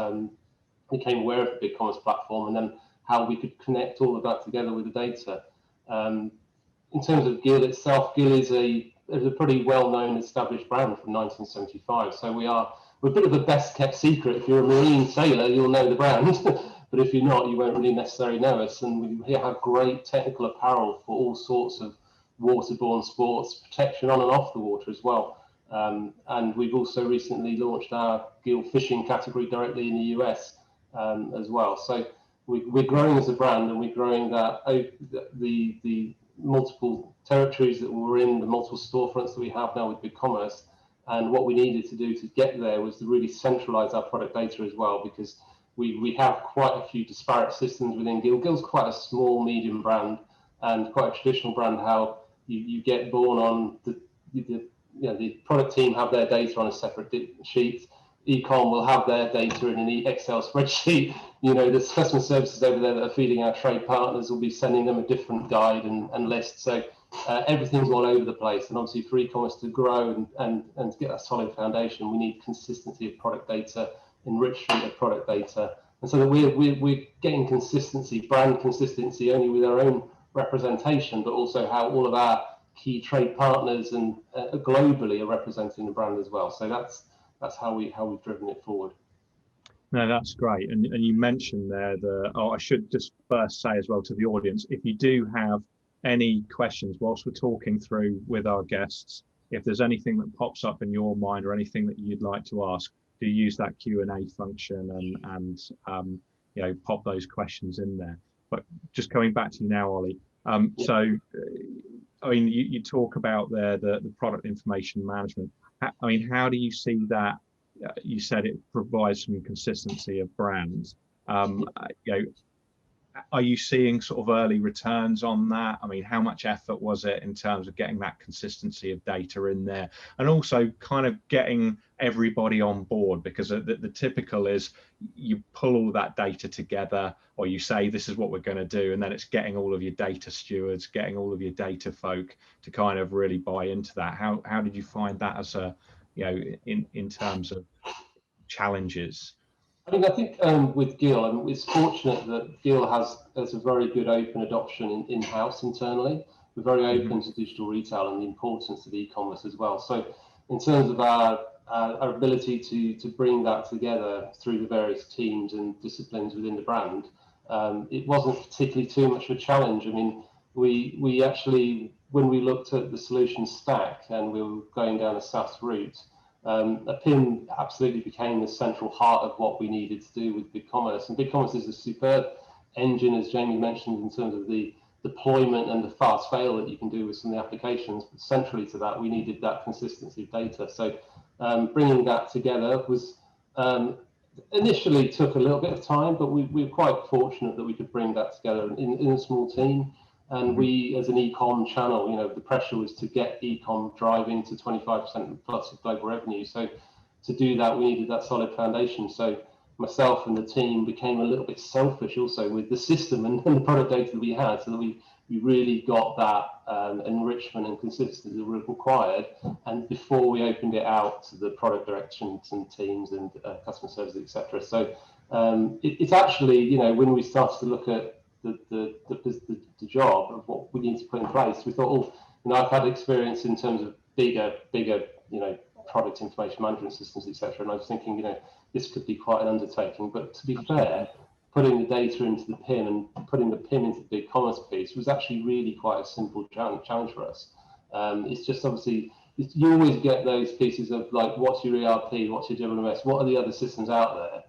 became aware of the BigCommerce platform, and then how we could connect all of that together with the data. In terms of Gil itself, Gil is a pretty well-known established brand from 1975. So we're a bit of a best-kept secret. If you're a marine sailor, you'll know the brand, but if you're not, you won't really necessarily know us. And we have great technical apparel for all sorts of waterborne sports, protection on and off the water as well. And we've also recently launched our Gil fishing category directly in the US as well. So we're growing as a brand, and we're growing that the multiple territories that we're in, the multiple storefronts that we have now with BigCommerce. And what we needed to do to get there was to really centralize our product data as well, because we have quite a few disparate systems within Gil. Gil's quite a small, medium brand and quite a traditional brand, how you get born on the product team have their data on a separate sheet. Ecom will have their data in an Excel spreadsheet. There's customer services over there that are feeding our trade partners will be sending them a different guide and list. So everything's all over the place. And obviously for e-commerce to grow and to get that solid foundation, we need consistency of product data, enrichment of product data. And so that we're getting consistency, brand consistency, only with our own representation, but also how all of our key trade partners and globally are representing the brand as well. So that's how we've driven it forward.
No, that's great. And you mentioned there I should just first say as well to the audience, if you do have any questions whilst we're talking through with our guests, if there's anything that pops up in your mind or anything that you'd like to ask, do use that Q&A function and pop those questions in there. But just coming back to you now, Ollie. So, I mean, you talk about the product information management. I mean, how do you see that? You said it provides some consistency of brands. Are you seeing sort of early returns on that? I mean, how much effort was it in terms of getting that consistency of data in there, and also kind of getting everybody on board? Because the typical is you pull all that data together, or you say this is what we're going to do, and then it's getting all of your data stewards, getting all of your data folk to kind of really buy into that. How did you find that as a in terms of challenges?
I think with Gil, it's fortunate that Gil has a very good open adoption in-house internally. We're very open to digital retail and the importance of e-commerce as well. So in terms of our ability to bring that together through the various teams and disciplines within the brand, it wasn't particularly too much of a challenge. I mean, we actually, when we looked at the solution stack and we were going down a SaaS route, a PIM absolutely became the central heart of what we needed to do with BigCommerce. And BigCommerce is a superb engine, as Jamie mentioned, in terms of the deployment and the fast fail that you can do with some of the applications. But centrally to that, we needed that consistency of data. So bringing that together was initially took a little bit of time, but we were quite fortunate that we could bring that together in a small team. And we, as an e-com channel, the pressure was to get e-com driving to 25% plus of global revenue. So to do that, we needed that solid foundation. So myself and the team became a little bit selfish also with the system and the product data that we had, so that we really got that enrichment and consistency that we required. And before we opened it out to the product directions and teams and customer services, etc. So it's actually, when we started to look at the job of what we need to put in place, we thought, I've had experience in terms of bigger, product information management systems, etc. And I was thinking, this could be quite an undertaking. But to be fair, putting the data into the PIM and putting the PIM into the BigCommerce piece was actually really quite a simple challenge for us. It's just obviously, you always get those pieces of like, what's your ERP, what's your WMS, what are the other systems out there?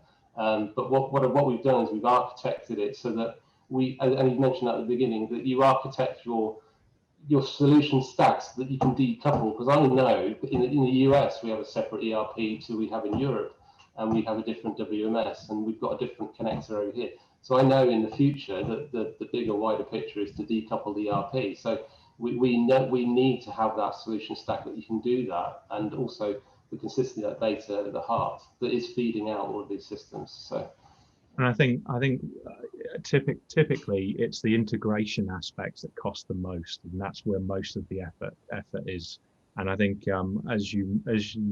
But what we've done is we've architected it so that and you mentioned at the beginning, that you architect your solution stacks that you can decouple. Because I know in the US we have a separate ERP to we have in Europe, and we have a different WMS, and we've got a different connector over here. So I know in the future that the bigger, wider picture is to decouple the ERP. So we need to have that solution stack that you can do that, and also the consistency of that data at the heart that is feeding out all of these systems. So,
and I think typically it's the integration aspects that cost the most, and that's where most of the effort is. And I think as you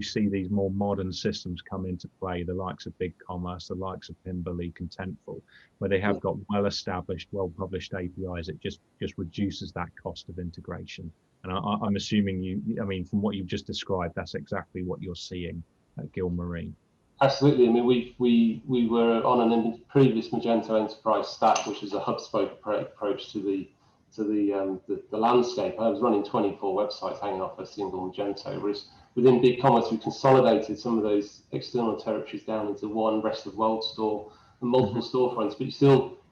see these more modern systems come into play, the likes of BigCommerce, the likes of Pimberley, Contentful, where they have got well-established, well-published APIs, it just reduces that cost of integration. And I'm assuming from what you've just described, that's exactly what you're seeing at Gilmarine.
Absolutely. I mean, we were on a previous Magento Enterprise stack, which is a hub-spoke approach to the landscape. I was running 24 websites hanging off a single Magento, whereas within BigCommerce, we consolidated some of those external territories down into one rest of world store and multiple storefronts, but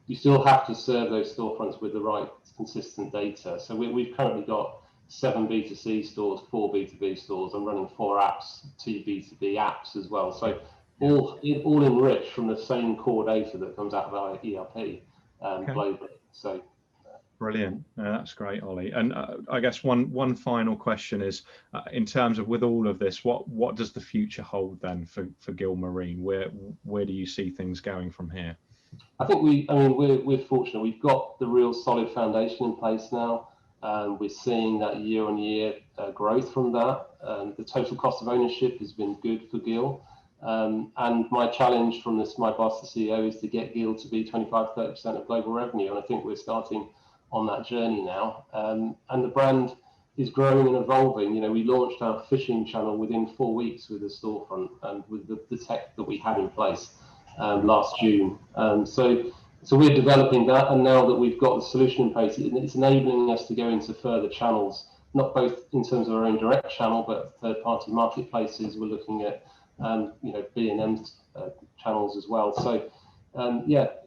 you still have to serve those storefronts with the right consistent data. So we've currently got 7 B2C stores, 4 B2B stores. I'm running 4 apps, 2 B2B apps as well. So all enriched from the same core data that comes out of our ERP globally. So.
Brilliant. That's great, Ollie. And I guess one final question is, in terms of with all of this, what does the future hold then for Gilmarine? Where do you see things going from here?
I think we're fortunate. We've got the real solid foundation in place now. We're seeing that year-on-year growth from that. The total cost of ownership has been good for Gil. And my challenge from my boss, the CEO, is to get Gil to be 25-30% of global revenue. And I think we're starting on that journey now, and the brand is growing and evolving. We launched our phishing channel within 4 weeks with the storefront and with the tech that we had in place last June. So we're developing that, and now that we've got the solution in place, it's enabling us to go into further channels, not both in terms of our own direct channel, but third-party marketplaces. We're looking at B&M channels as well. So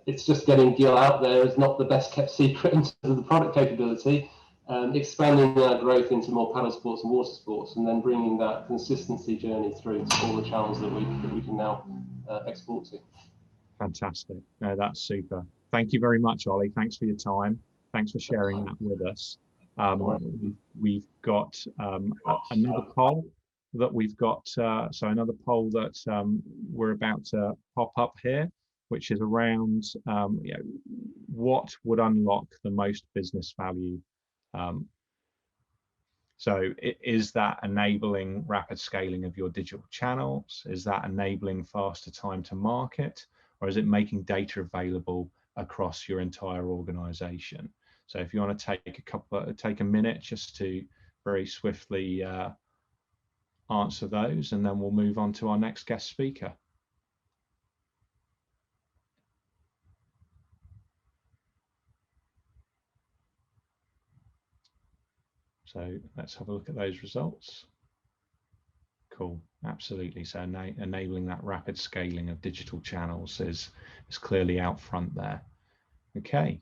it's just getting Gil out there is not the best kept secret in terms of the product capability, expanding our growth into more paddle sports and water sports, and then bringing that consistency journey through to all the channels that we can now export to.
Fantastic. No, that's super. Thank you very much, Ollie. Thanks for your time. Thanks for sharing that with us. We've got another poll that we're about to pop up here, which is around what would unlock the most business value. So is that enabling rapid scaling of your digital channels? Is that enabling faster time to market? Or is it making data available across your entire organization? So if you want to take a minute just to very swiftly answer those, and then we'll move on to our next guest speaker. So let's have a look at those results. Cool, absolutely. So enabling that rapid scaling of digital channels is clearly out front there. Okay,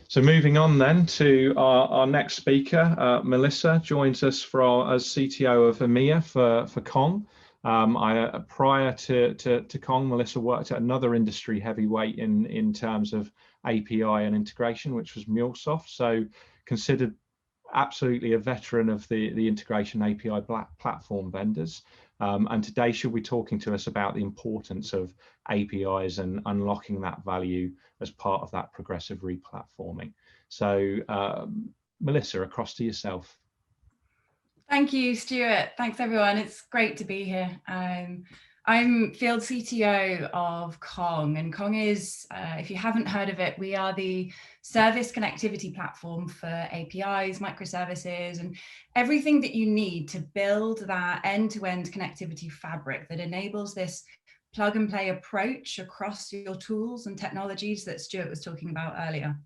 so moving on then to our next speaker. Melissa joins us as CTO of EMEA for Kong. Prior to Kong, Melissa worked at another industry heavyweight in terms of API and integration, which was MuleSoft. So considered absolutely a veteran of the integration API platform vendors. And today she'll be talking to us about the importance of APIs and unlocking that value as part of that progressive replatforming. So Melissa, across to yourself.
Thank you, Stuart. Thanks, everyone. It's great to be here. I'm field CTO of Kong, and Kong is, if you haven't heard of it, we are the service connectivity platform for APIs, microservices, and everything that you need to build that end-to-end connectivity fabric that enables this plug and play approach across your tools and technologies that Stuart was talking about earlier.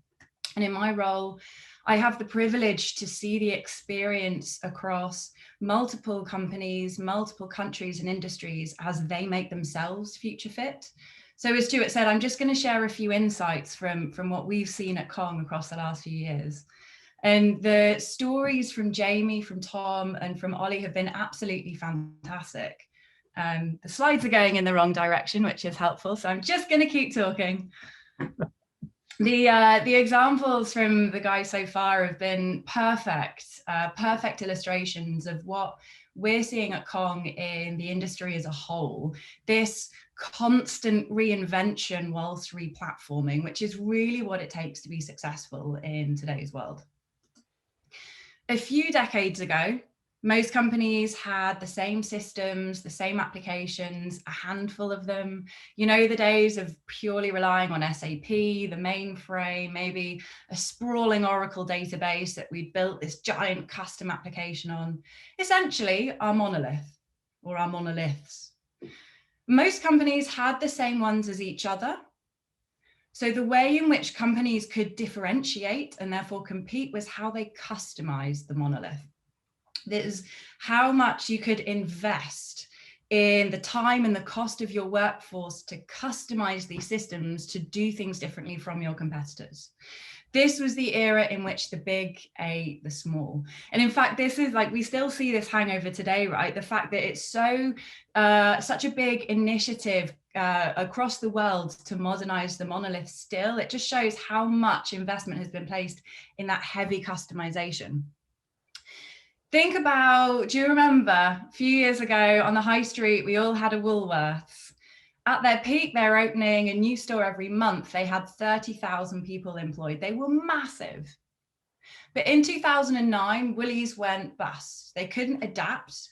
And in my role, I have the privilege to see the experience across multiple companies, multiple countries and industries as they make themselves future fit. So as Stuart said, I'm just going to share a few insights from what we've seen at Kong across the last few years. And the stories from Jamie, from Tom, and from Ollie have been absolutely fantastic. The slides are going in the wrong direction, which is helpful. So I'm just going to keep talking. The examples from the guys so far have been perfect illustrations of what we're seeing at Kong in the industry as a whole. This constant reinvention whilst replatforming, which is really what it takes to be successful in today's world. A few decades ago, most companies had the same systems, the same applications, a handful of them. You know, the days of purely relying on SAP, the mainframe, maybe a sprawling Oracle database that we'd built this giant custom application on. Essentially, our monolith or our monoliths. Most companies had the same ones as each other. So the way in which companies could differentiate and therefore compete was how they customized the monolith. This is how much you could invest in the time and the cost of your workforce to customize these systems to do things differently from your competitors. This was the era in which the big ate the small. And in fact, this is like, we still see this hangover today, right? The fact that it's such a big initiative across the world to modernize the monolith still, it just shows how much investment has been placed in that heavy customization. Think about, do you remember a few years ago on the high street, we all had a Woolworths. At their peak, they're opening a new store every month. They had 30,000 people employed. They were massive. But in 2009, Woolies went bust. They couldn't adapt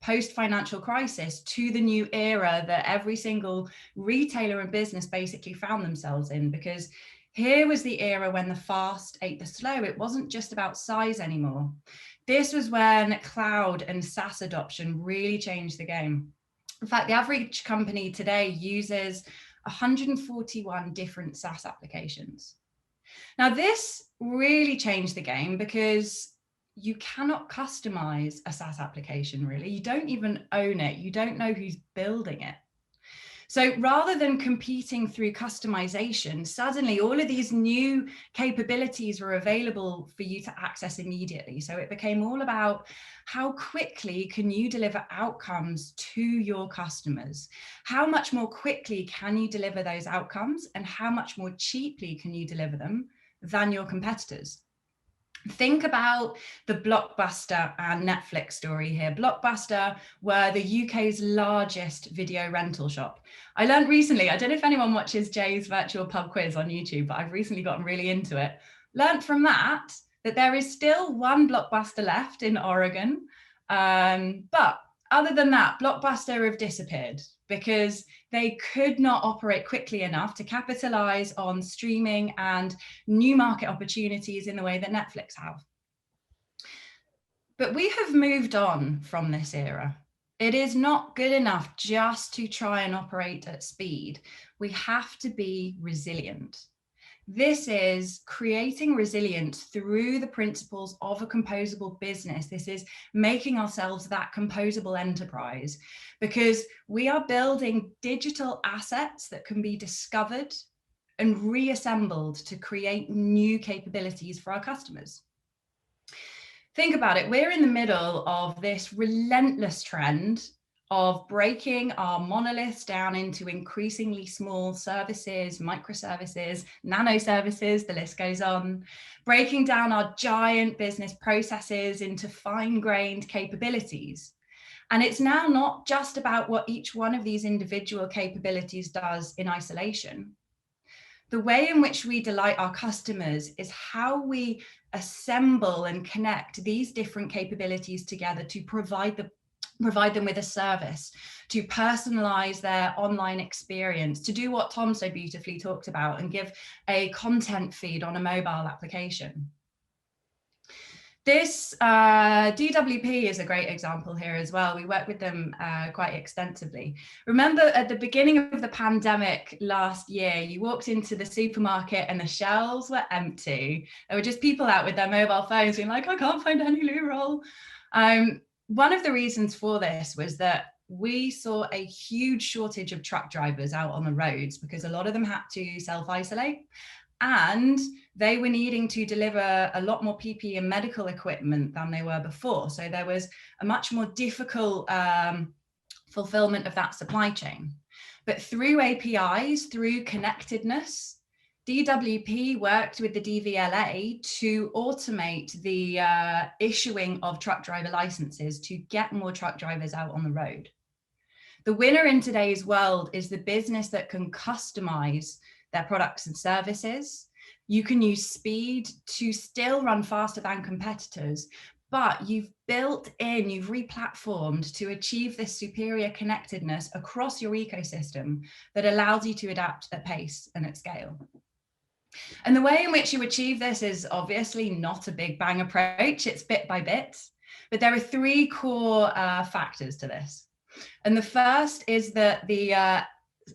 post-financial crisis to the new era that every single retailer and business basically found themselves in, because here was the era when the fast ate the slow. It wasn't just about size anymore. This was when cloud and SaaS adoption really changed the game. In fact, the average company today uses 141 different SaaS applications. Now, this really changed the game because you cannot customize a SaaS application, really. You don't even own it. You don't know who's building it. So rather than competing through customization, suddenly all of these new capabilities were available for you to access immediately. So it became all about how quickly can you deliver outcomes to your customers? How much more quickly can you deliver those outcomes, and how much more cheaply can you deliver them than your competitors? Think about the Blockbuster and Netflix story here. Blockbuster were the UK's largest video rental shop. I learned recently, I don't know if anyone watches Jay's virtual pub quiz on YouTube, but I've recently gotten really into it. Learned from that there is still one Blockbuster left in Oregon. But other than that, Blockbuster have disappeared because they could not operate quickly enough to capitalize on streaming and new market opportunities in the way that Netflix have. But we have moved on from this era. It is not good enough just to try and operate at speed. We have to be resilient. This is creating resilience through the principles of a composable business. This is making ourselves that composable enterprise, because we are building digital assets that can be discovered and reassembled to create new capabilities for our customers. Think about it. We're in the middle of this relentless trend of breaking our monoliths down into increasingly small services, microservices, nano services, the list goes on, breaking down our giant business processes into fine-grained capabilities. And it's now not just about what each one of these individual capabilities does in isolation. The way in which we delight our customers is how we assemble and connect these different capabilities together to provide them with a service, to personalize their online experience, to do what Tom so beautifully talked about and give a content feed on a mobile application. This DWP is a great example here as well. We work with them quite extensively. Remember at the beginning of the pandemic last year, you walked into the supermarket and the shelves were empty. There were just people out with their mobile phones being like, I can't find any loo roll. One of the reasons for this was that we saw a huge shortage of truck drivers out on the roads because a lot of them had to self-isolate, and they were needing to deliver a lot more PPE and medical equipment than they were before. So there was a much more difficult fulfillment of that supply chain. But through APIs, through connectedness, DWP worked with the DVLA to automate the issuing of truck driver licenses to get more truck drivers out on the road. The winner in today's world is the business that can customize their products and services. You can use speed to still run faster than competitors, but you've replatformed to achieve this superior connectedness across your ecosystem that allows you to adapt at pace and at scale. And the way in which you achieve this is obviously not a big bang approach, it's bit by bit, but there are three core factors to this. And the first is that the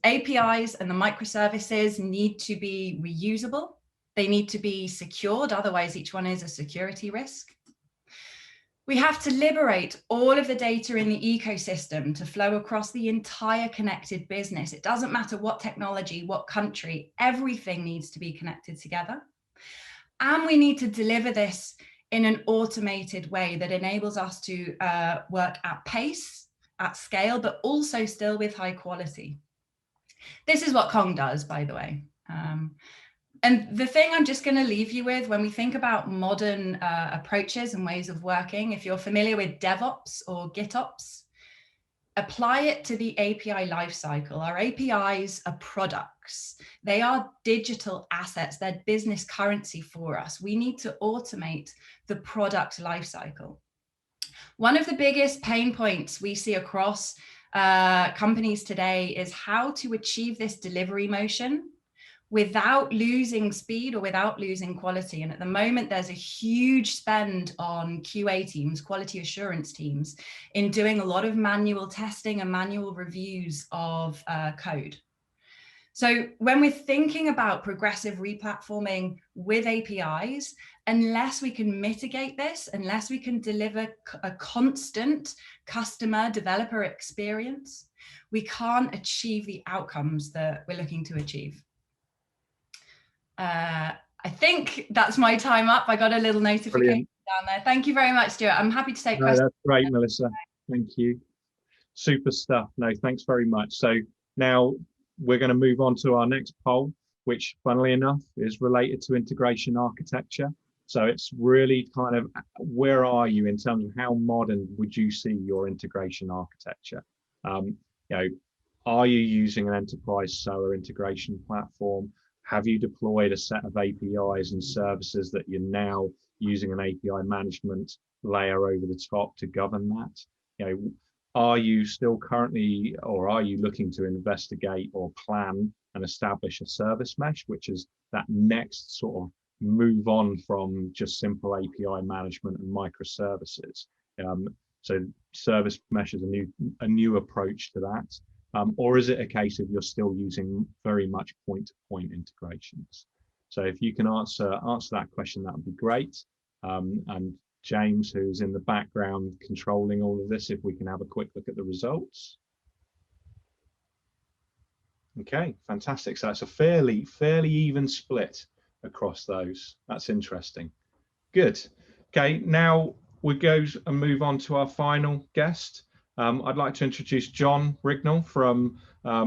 APIs and the microservices need to be reusable. They need to be secured, otherwise each one is a security risk. We have to liberate all of the data in the ecosystem to flow across the entire connected business. It doesn't matter what technology, what country, everything needs to be connected together. And we need to deliver this in an automated way that enables us to work at pace, at scale, but also still with high quality. This is what Kong does, by the way. And the thing I'm just going to leave you with when we think about modern approaches and ways of working, if you're familiar with DevOps or GitOps, apply it to the API lifecycle. Our APIs are products. They are digital assets. They're business currency for us. We need to automate the product lifecycle. One of the biggest pain points we see across companies today is how to achieve this delivery motion without losing speed or without losing quality. And at the moment, there's a huge spend on QA teams, quality assurance teams, in doing a lot of manual testing and manual reviews of code. So when we're thinking about progressive replatforming with APIs, unless we can mitigate this, unless we can deliver a constant customer developer experience, we can't achieve the outcomes that we're looking to achieve. I think that's my time up. I got a little notification
Brilliant.
down there. Thank you very much, Stuart. I'm happy to take questions.
That's great, Melissa. Thank you. Super stuff. No, thanks very much. So now we're going to move on to our next poll, which funnily enough is related to integration architecture. So it's really kind of, where are you in terms of how modern would you see your integration architecture? Are you using an enterprise SOA integration platform? Have you deployed a set of APIs and services that you're now using an API management layer over the top to govern that? Are you still currently, or are you looking to investigate or plan and establish a service mesh, which is that next sort of move on from just simple API management and microservices? So service mesh is a new approach to that. Or is it a case of you're still using very much point-to-point integrations? So if you can answer that question, that would be great. And James, who's in the background controlling all of this, if we can have a quick look at the results. Okay, fantastic. So it's a fairly even split across those. That's interesting. Good. Okay, now we go and move on to our final guest. I'd like to introduce John Rignall from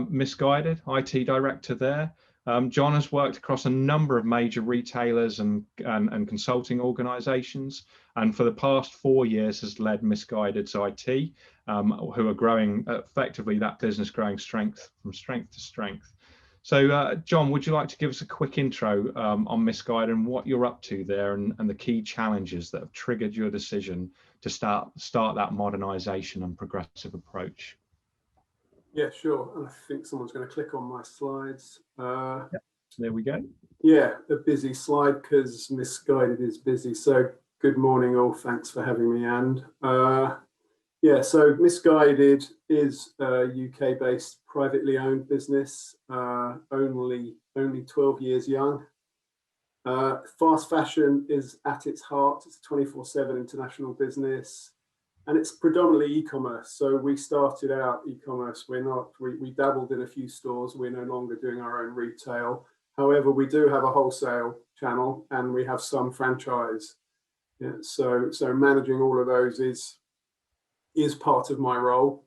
Misguided, IT director there. John has worked across a number of major retailers and consulting organizations, and for the past 4 years has led Misguided's IT, who are growing effectively that business, growing from strength to strength. So John, would you like to give us a quick intro on Misguided and what you're up to there, and the key challenges that have triggered your decision to start that modernization and progressive approach?
Yeah, sure. And I think someone's going to click on my slides.
Yep. There we go.
Yeah, a busy slide because Misguided is busy. So good morning all. Thanks for having me. And yeah, so Misguided is a UK-based privately owned business, only 12 years young. Fast fashion is at its heart. It's a 24/7 international business, and it's predominantly e-commerce. So we started out e-commerce. We dabbled in a few stores. We're no longer doing our own retail. However, we do have a wholesale channel and we have some franchise. Yeah, so managing all of those is part of my role.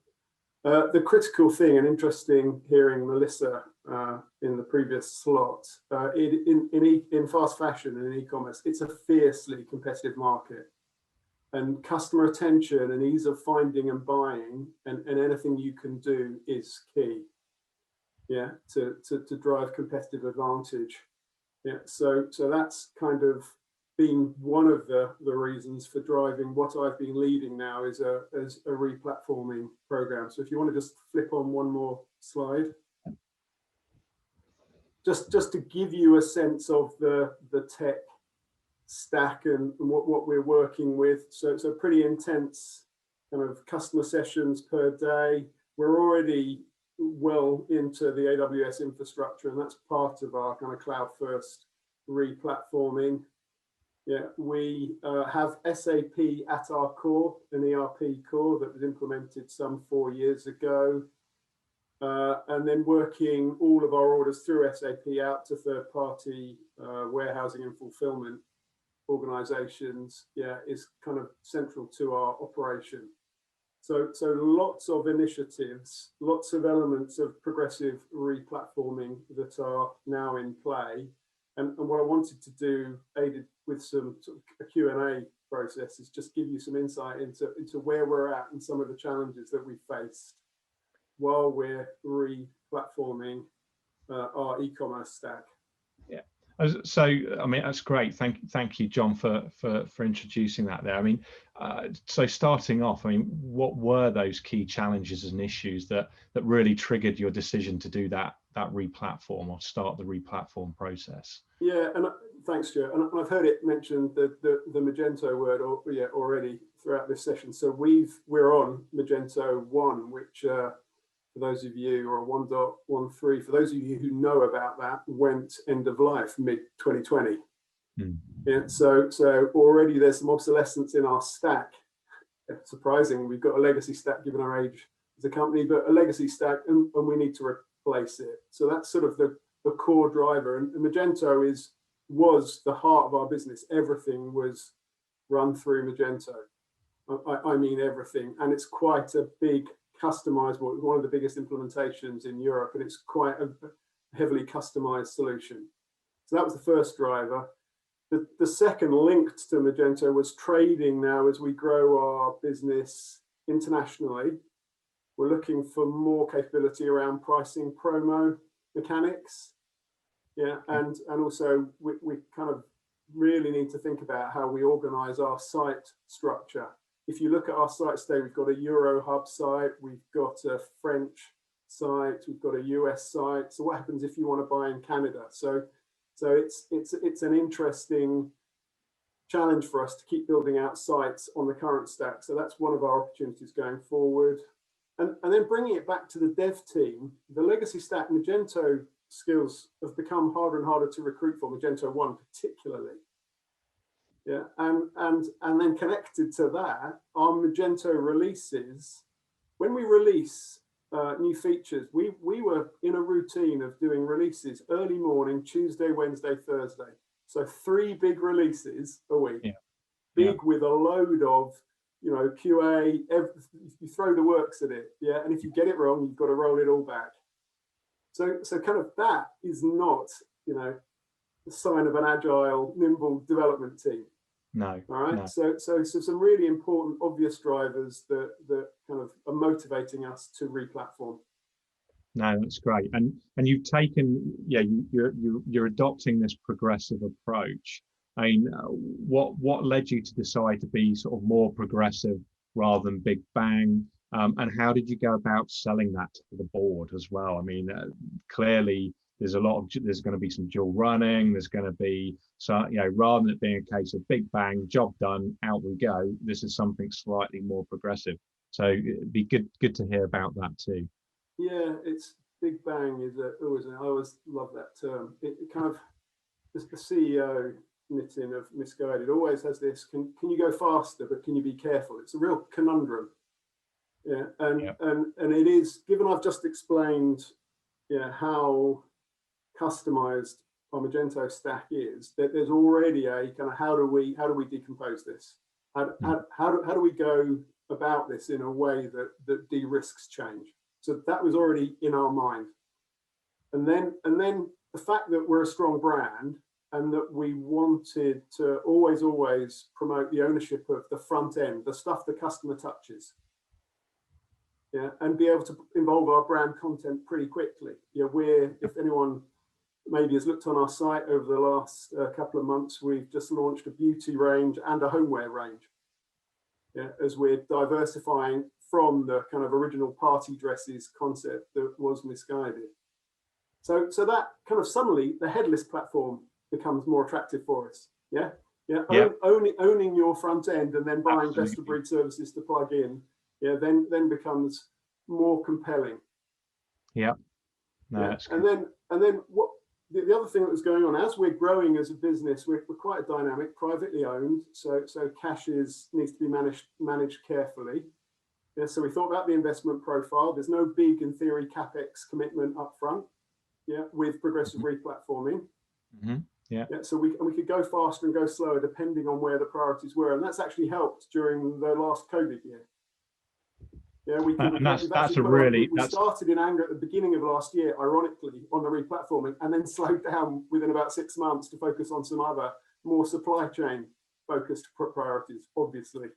The critical thing, and interesting hearing Melissa in the previous slot, in fast fashion and in e-commerce, it's a fiercely competitive market. And customer attention and ease of finding and buying and anything you can do is key, yeah, to drive competitive advantage. Yeah, so that's kind of been one of the reasons for driving what I've been leading now is a replatforming program. So if you want to just flip on one more slide. Just to give you a sense of the tech stack and what we're working with. So pretty intense kind of customer sessions per day. We're already well into the AWS infrastructure, and that's part of our kind of cloud first replatforming. Yeah, we have SAP at our core, an ERP core that was implemented some 4 years ago. And then working all of our orders through SAP out to third-party warehousing and fulfillment organizations, yeah, is kind of central to our operation. So lots of initiatives, lots of elements of progressive replatforming that are now in play. And what I wanted to do, aided with some sort of a Q&A process, is just give you some insight into where we're at and some of the challenges that we faced while we're re-platforming our e-commerce stack.
Yeah. So, I mean, that's great. Thank you, John, for introducing that there. I mean, so starting off, I mean, what were those key challenges and issues that really triggered your decision to do that replatform or start the replatform process?
Yeah, and thanks, Stuart. And I've heard it mentioned the Magento word already throughout this session. So we're on Magento 1, which for those of you, or 1.13, for those of you who know about that, went end of life mid-2020. Yeah, so already there's some obsolescence in our stack. It's surprising, we've got a legacy stack given our age as a company, but a legacy stack, and we need to replace it. So that's sort of the core driver. And Magento was the heart of our business. Everything was run through Magento. I mean everything, and it's quite a big customizable, one of the biggest implementations in Europe, and it's quite a heavily customized solution. So that was the first driver. The second, linked to Magento, was trading. Now, as we grow our business internationally, we're looking for more capability around pricing, promo mechanics. Yeah, and also we kind of really need to think about how we organize our site structure. If you look at our sites today, we've got a Euro hub site, we've got a French site, we've got a US site. So what happens if you want to buy in Canada? So it's an interesting challenge for us to keep building out sites on the current stack. So that's one of our opportunities going forward. And then bringing it back to the dev team, the legacy stack Magento skills have become harder and harder to recruit for, Magento 1 particularly. Yeah, and then connected to that, our Magento releases, when we release new features, we were in a routine of doing releases early morning, Tuesday, Wednesday, Thursday. So 3 big releases a week, with a load of, you know, QA, you throw the works at it, yeah, and if you get it wrong, you've got to roll it all back. So kind of that is not, you know, the sign of an agile, nimble development team.
No.
All right.
No.
So some really important, obvious drivers that kind of are motivating us to replatform.
No, that's great. And you've taken, you're adopting this progressive approach. I mean, what led you to decide to be sort of more progressive rather than big bang? And how did you go about selling that to the board as well? I mean, clearly there's going to be some dual running. There's going to be, so, you know, rather than it being a case of big bang, job done, out we go, this is something slightly more progressive. So it'd be good to hear about that too.
Yeah, it's big bang is I always love that term. It kind of, the CEO Nitin of Misguided always has this, can you go faster, but can you be careful? It's a real conundrum. Yeah, and it is, given I've just explained, how customized our Magento stack is, that there's already a kind of how do we decompose this? How do we go about this in a way that de-risks change. So that was already in our mind. And then the fact that we're a strong brand and that we wanted to always promote the ownership of the front end, the stuff the customer touches. Yeah, and be able to involve our brand content pretty quickly. Yeah, if anyone maybe has looked on our site over the last couple of months, we've just launched a beauty range and a homeware range. Yeah, as we're diversifying from the kind of original party dresses concept that was Missguided. So that kind of suddenly the headless platform becomes more attractive for us. Yeah. Owning your front end and then buying best of breed services to plug in, then becomes more compelling.
Yeah. No, that's
and then what the other thing that was going on as we're growing as a business, we're quite dynamic, privately owned, so cash needs to be managed carefully. Yeah, so we thought about the investment profile. There's no big, in theory, capex commitment up front. Yeah, with progressive replatforming.
Yeah.
So we could go faster and go slower depending on where the priorities were, and that's actually helped during the last COVID year. Yeah, we started in anger at the beginning of last year, ironically, on the replatforming, and then slowed down within about 6 months to focus on some other more supply chain focused priorities, obviously.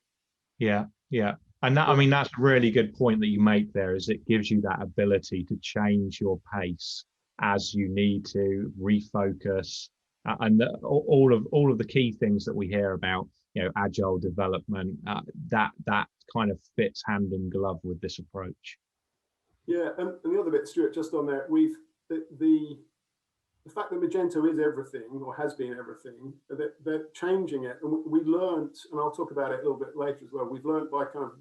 Yeah. And that, I mean, that's a really good point that you make there, is it gives you that ability to change your pace as you need to refocus, and all of the key things that we hear about, agile development, that kind of fits hand in glove with this approach.
Yeah, and the other bit, Stuart, just on there, the fact that Magento is everything, or has been everything, they're changing it, and we learned, and I'll talk about it a little bit later as well. We've learned by kind of,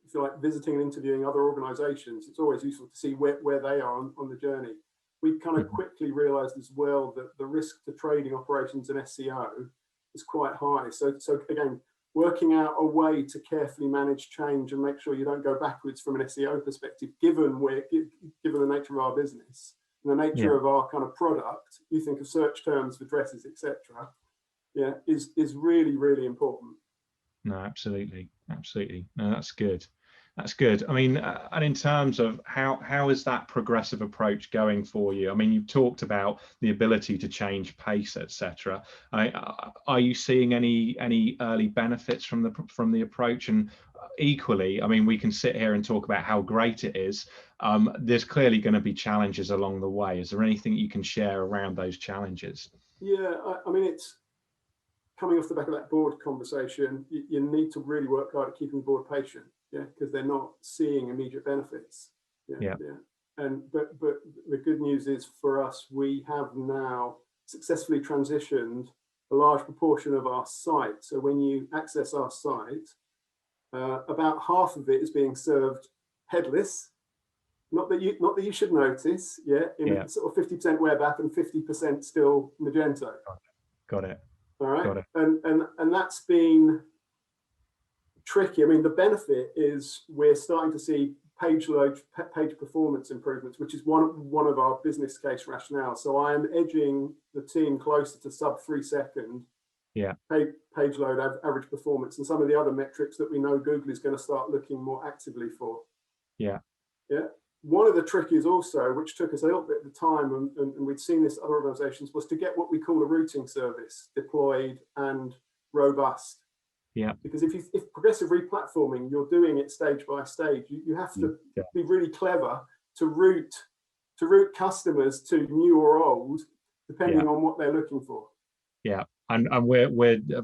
if you like, visiting and interviewing other organizations. It's always useful to see where they are on the journey. We kind of quickly realized as well that the risk to trading operations and SEO is quite high. So again, working out a way to carefully manage change and make sure you don't go backwards from an SEO perspective, given the nature of our business and the nature of our kind of product. You think of search terms for dresses, etc. Yeah, is really, really important.
No, absolutely. No, that's good. I mean, and in terms of how is that progressive approach going for you? I mean, you've talked about the ability to change pace, etc. Are you seeing any early benefits from the approach? And equally, I mean, we can sit here and talk about how great it is. There's clearly going to be challenges along the way. Is there anything you can share around those challenges?
Yeah, I mean, it's coming off the back of that board conversation. You need to really work hard at keeping the board patient. Yeah, because they're not seeing immediate benefits. Yeah. And but the good news is for us, we have now successfully transitioned a large proportion of our site. So when you access our site, about half of it is being served headless. Not that you should notice. In sort of 50% web app and 50% still Magento.
Got it.
All right. Got it. And that's been tricky. I mean, the benefit is we're starting to see page load, page performance improvements, which is one of our business case rationale. So I am edging the team closer to sub 3 second page load average performance, and some of the other metrics that we know Google is going to start looking more actively for. Yeah. One of the trickies also, which took us a little bit of the time, and we'd seen this at other organizations, was to get what we call a routing service deployed and robust. Yeah. Because if progressive replatforming, you're doing it stage by stage. You have to be really clever to route customers to new or old, depending on what they're looking for.
Yeah, and we're a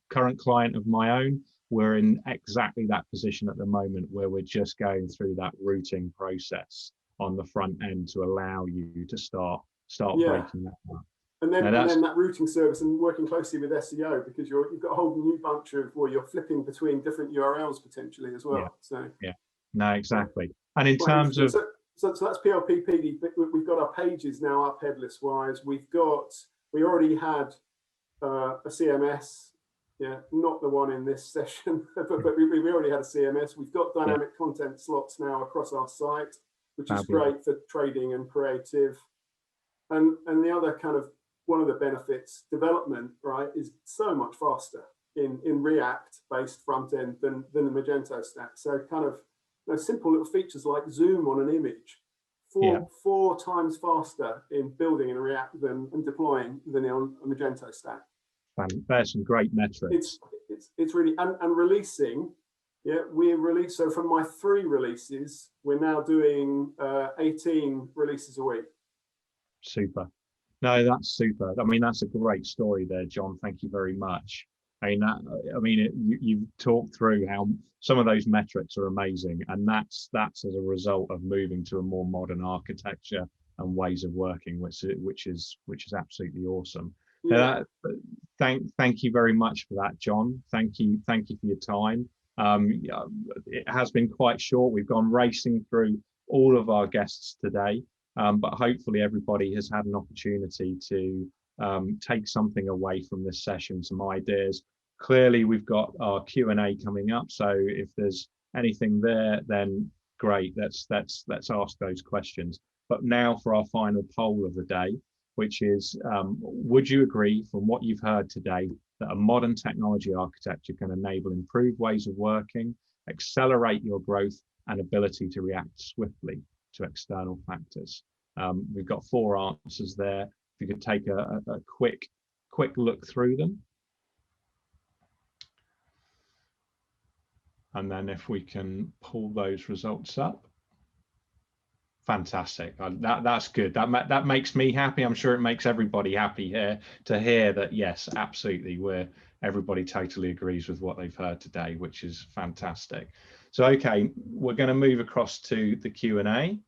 current client of my own. We're in exactly that position at the moment, where we're just going through that routing process on the front end to allow you to start breaking that up.
And then that routing service and working closely with SEO, because you've got a whole new bunch of where you're flipping between different URLs potentially as well.
No, exactly. And in terms of
so that's PLPP. We've got our pages now up headless wise. We already had a CMS, not the one in this session, but we already had a CMS. We've got dynamic content slots now across our site, which is great for trading and creative. And the other kind of one of the benefits, development, right, is so much faster. in React-based front end than the Magento stack. So kind of simple little features like zoom on an image, four times faster in building in React and deploying than on a Magento stack.
There's some great metrics.
It's really and releasing. Yeah, we release. So from my 3 releases, we're now doing 18 releases a week.
Super. No, that's super. I mean, that's a great story there, John. Thank you very much. You've talked through how some of those metrics are amazing, and that's as a result of moving to a more modern architecture and ways of working, which is absolutely awesome.
Yeah.
Thank you very much for that, John. Thank you for your time. It has been quite short. We've gone racing through all of our guests today, but hopefully everybody has had an opportunity to take something away from this session, some ideas. Clearly, we've got our Q&A coming up, so if there's anything there, then great. Let's ask those questions. But now for our final poll of the day, which is, would you agree from what you've heard today that a modern technology architecture can enable improved ways of working, accelerate your growth and ability to react swiftly to external factors? We've got 4 answers there. If you could take a quick look through them. And then if we can pull those results up. Fantastic. That's good. That makes me happy. I'm sure it makes everybody happy here to hear that. Yes, absolutely. Everybody totally agrees with what they've heard today, which is fantastic. So, okay, we're going to move across to the Q&A.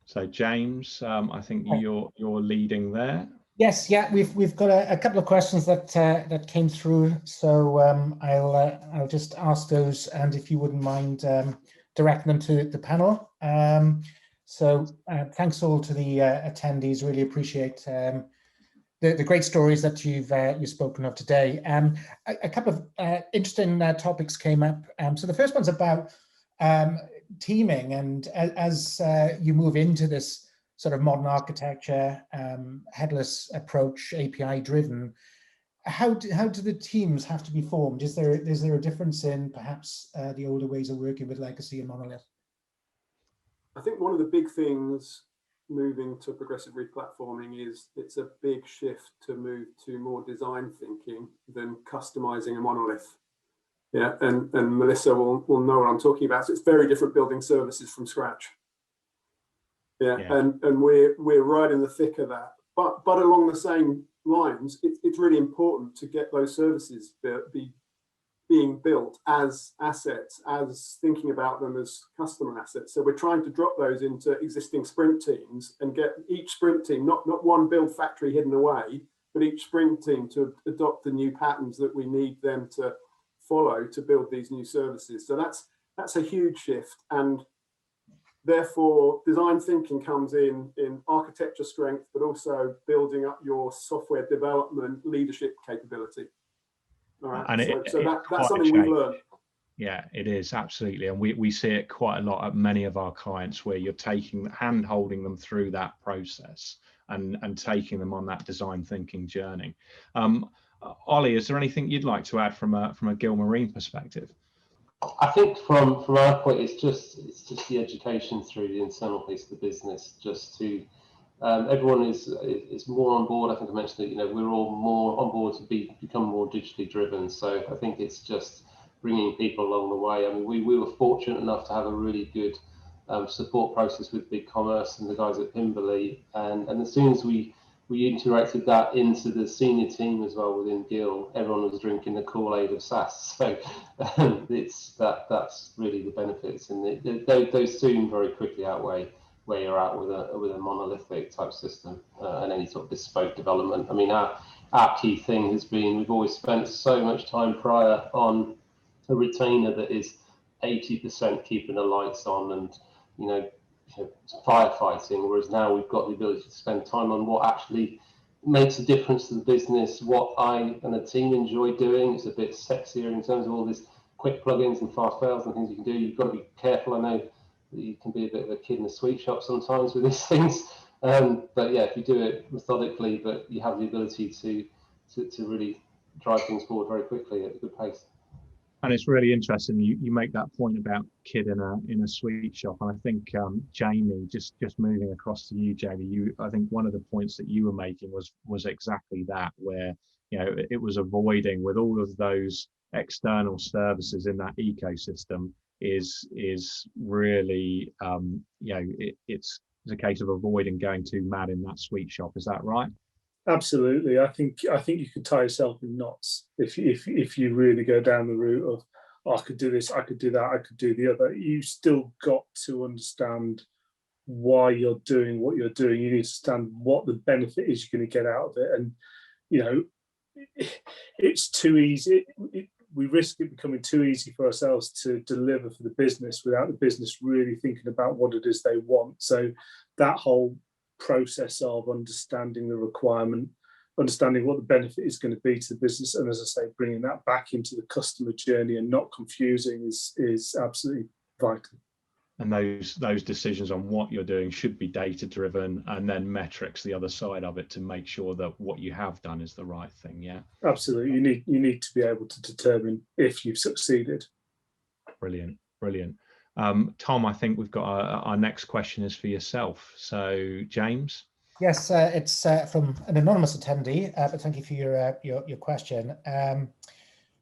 So, James, I think you're leading there.
Yes, yeah, we've got a couple of questions that came through. So I'll just ask those, and if you wouldn't mind directing them to the panel. So thanks all to the attendees. Really appreciate the great stories that you've spoken of today. A couple of interesting topics came up. So the first one's about teaming, and as you move into this sort of modern architecture, headless approach, API driven, how do the teams have to be formed? Is there a difference in perhaps the older ways of working with legacy and monolith?
I think one of the big things moving to progressive replatforming is it's a big shift to move to more design thinking than customizing a monolith. Yeah, and Melissa will know what I'm talking about. So it's very different building services from scratch. Yeah. And we're right in the thick of that. But along the same lines, it's really important to get those services being built as assets, as thinking about them as customer assets. So we're trying to drop those into existing sprint teams and get each sprint team, not one build factory hidden away, but each sprint team to adopt the new patterns that we need them to follow to build these new services. So that's a huge shift, and therefore design thinking comes in architecture strength, but also building up your software development leadership capability. All right. And that's something we've learned.
Yeah, it is, absolutely. And we see it quite a lot at many of our clients, where you're hand-holding them through that process and taking them on that design thinking journey. Ollie, is there anything you'd like to add from a Gilmarine perspective?
I think from our point, it's just the education through the internal piece of the business, just to everyone is more on board. I think I mentioned that we're all more on board to become more digitally driven. So I think it's just bringing people along the way. I mean, we were fortunate enough to have a really good support process with BigCommerce and the guys at Pimberley, and as soon as we integrated that into the senior team as well within Gil, everyone was drinking the Kool-Aid of SaaS. So that's really the benefits, and those soon very quickly outweigh where you're at with a monolithic type system and any sort of bespoke development. I mean, our key thing has been, we've always spent so much time prior on a retainer that is 80% keeping the lights on and firefighting, whereas now we've got the ability to spend time on what actually makes a difference to the business, what I and the team enjoy doing. It's a bit sexier in terms of all these quick plugins and fast fails and things you can do. You've got to be careful. I know that you can be a bit of a kid in a sweet shop sometimes with these things, but yeah, if you do it methodically, but you have the ability to really drive things forward very quickly at a good pace.
And it's really interesting. You make that point about kid in a sweet shop, and I think Jamie, just moving across to you, Jamie. I think one of the points that you were making was exactly that, where it was avoiding, with all of those external services in that ecosystem, is really it's a case of avoiding going too mad in that sweet shop. Is that right?
Absolutely. I think you could tie yourself in knots if you really go down the route of, oh, I could do this, I could do that, I could do the other. You still got to understand why you're doing what you're doing. You need to understand what the benefit is you're going to get out of it. And it's too easy. We risk it becoming too easy for ourselves to deliver for the business without the business really thinking about what it is they want. So that whole process of understanding the requirement, understanding what the benefit is going to be to the business, and as I say, bringing that back into the customer journey and not confusing is absolutely vital.
And those decisions on what you're doing should be data driven, and then metrics the other side of it to make sure that what you have done is the right thing. Yeah,
absolutely. You need to be able to determine if you've succeeded.
Brilliant. Tom, I think we've got our next question is for yourself. So, James.
Yes, it's from an anonymous attendee, but thank you for your question.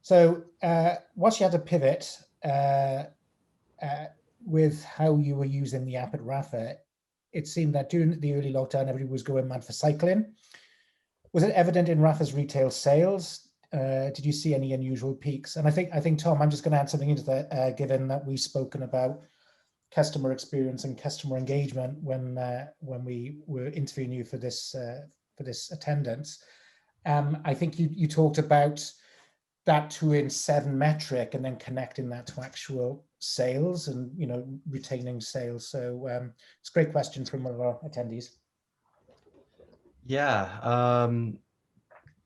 So, once you had to pivot with how you were using the app at Rapha, it seemed that during the early lockdown, everybody was going mad for cycling. Was it evident in Rapha's retail sales? Did you see any unusual peaks? And I think Tom, I'm just going to add something into that, given that we've spoken about customer experience and customer engagement when we were interviewing you for this attendance. I think you talked about that 2 in 7 metric and then connecting that to actual sales and retaining sales. So it's a great question from one of our attendees.
Yeah.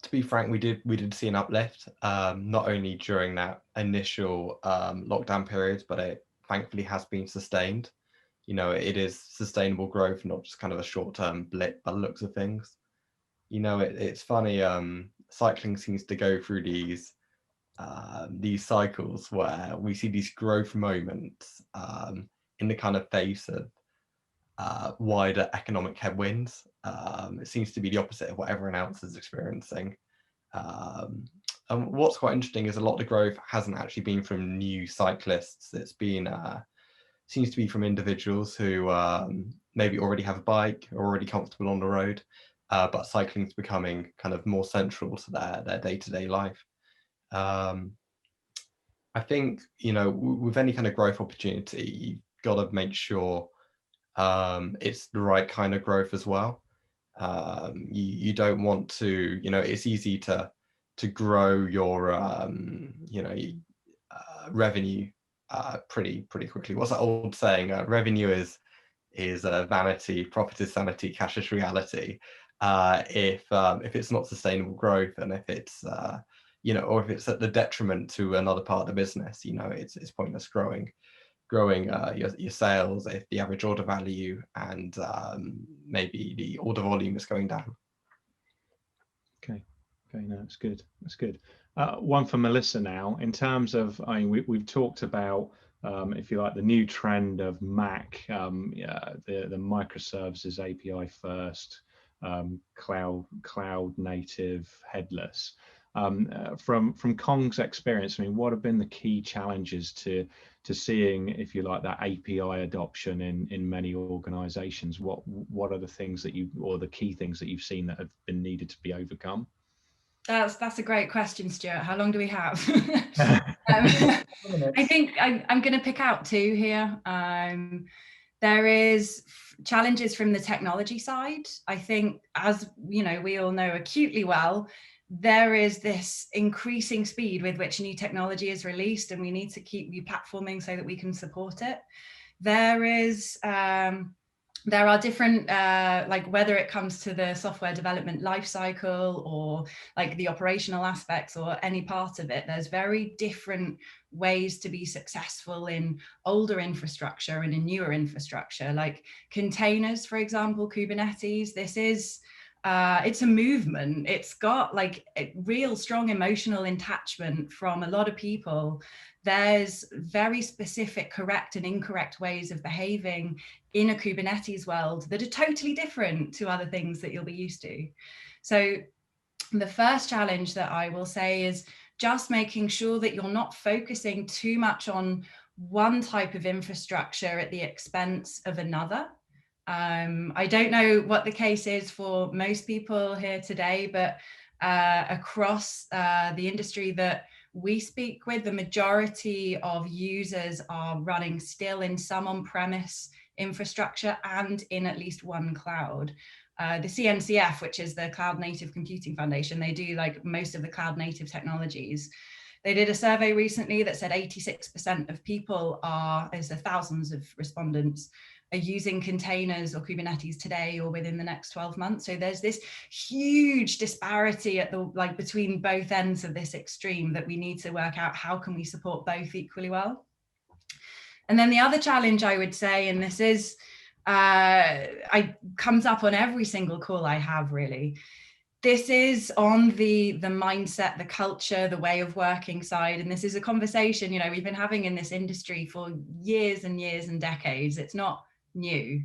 To be frank, we did see an uplift, not only during that initial lockdown period, but it thankfully has been sustained. It is sustainable growth, not just kind of a short-term blip by the looks of things. It's funny, cycling seems to go through these cycles where we see these growth moments in the kind of face of wider economic headwinds. It seems to be the opposite of what everyone else is experiencing. And what's quite interesting is a lot of the growth hasn't actually been from new cyclists. It's been seems to be from individuals who maybe already have a bike or already comfortable on the road, but cycling is becoming kind of more central to their day-to-day life. I think with any kind of growth opportunity, you've got to make sure it's the right kind of growth as well. You don't want to, it's easy to grow your revenue pretty quickly. What's that old saying? Revenue is vanity, profit is sanity, cash is reality. If it's not sustainable growth, and if it's or if it's at the detriment to another part of the business, it's pointless growing your sales if the average order value and maybe the order volume is going down.
Okay, no, that's good. One for Melissa now. In terms of, we've talked about, if you like, the new trend of Mac, the microservices API first, cloud native, headless. From Kong's experience, what have been the key challenges to seeing, if you like, that API adoption in many organizations? What are the things or the key things that you've seen that have been needed to be overcome?
That's a great question, Stuart. How long do we have? I think I'm going to pick out 2 here. There is challenges from the technology side. I think, as we all know acutely well, there is this increasing speed with which new technology is released, and we need to keep replatforming so that we can support it. There are different, like whether it comes to the software development lifecycle or like the operational aspects or any part of it, there's very different ways to be successful in older infrastructure and in newer infrastructure, like containers, for example, Kubernetes. This is it's a movement. It's got like a real strong emotional attachment from a lot of people. There's very specific correct and incorrect ways of behaving in a Kubernetes world that are totally different to other things that you'll be used to. So the first challenge that I will say is just making sure that you're not focusing too much on one type of infrastructure at the expense of another. I don't know what the case is for most people here today, but across the industry that we speak with, the majority of users are running still in some on-premise infrastructure and in at least one cloud. The CNCF, which is the Cloud Native Computing Foundation, they do like most of the cloud native technologies. They did a survey recently that said 86% of people are, there's thousands of respondents, are using containers or Kubernetes today or within the next 12 months. So there's this huge disparity at the between both ends of this extreme that we need to work out how can we support both equally well. And then the other challenge I would say, and this is comes up on every single call I have really, this is on the mindset, the culture, the way of working side. And this is a conversation, you know, we've been having in this industry for years and years and decades. It's not new,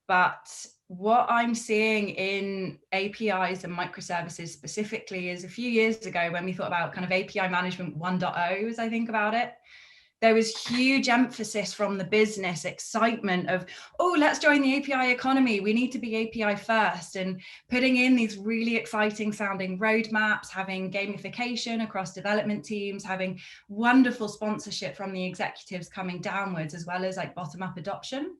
but what I'm seeing in APIs and microservices specifically is a few years ago when we thought about kind of API management 1.0, as I think about it, there was huge emphasis from the business, excitement of, oh, let's join the API economy. We need to be API first, and putting in these really exciting sounding roadmaps, having gamification across development teams, having wonderful sponsorship from the executives coming downwards, as well as like bottom up adoption.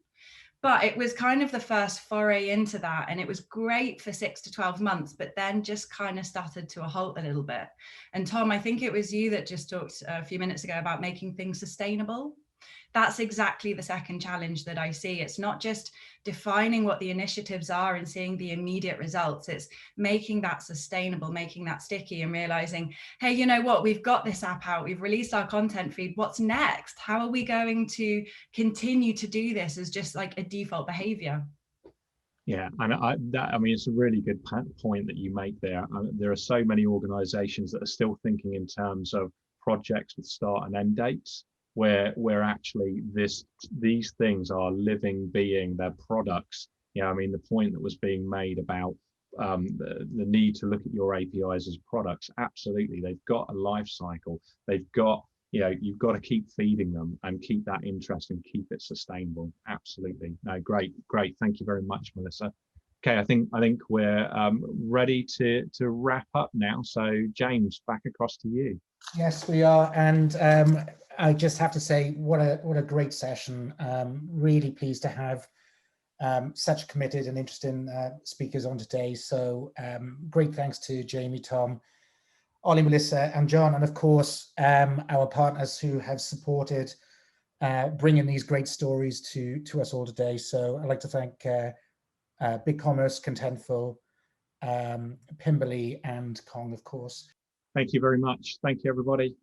But it was kind of the first foray into that. And it was great for 6 to 12 months, but then just kind of started to a halt a little bit. And Tom, I think it was you that just talked a few minutes ago about making things sustainable. That's exactly the second challenge that I see. It's not just defining what the initiatives are and seeing the immediate results. It's making that sustainable, making that sticky, and realizing, hey, you know what, we've got this app out, we've released our content feed. What's next? How are we going to continue to do this as just like a default behavior?
Yeah, and I mean, it's a really good point that you make there. There are so many organizations that are still thinking in terms of projects with start and end dates, where actually these things are living being, their products. Yeah, I mean, the point that was being made about the need to look at your APIs as products, absolutely, they've got a life cycle. They've got, you know, you've got to keep feeding them and keep that interest and keep it sustainable. Absolutely. No, great. Thank you very much, Melissa. Okay, I think we're ready to wrap up now. So James, back across to you.
Yes, we are, and I just have to say, what a great session. Really pleased to have such committed and interesting speakers on today. So great thanks to Jamie, Tom, Ollie, Melissa, and John, and of course our partners who have supported bringing these great stories to us all today. So I'd like to thank BigCommerce, Contentful, Pimberley, and Kong, of course.
Thank you very much. Thank you, everybody.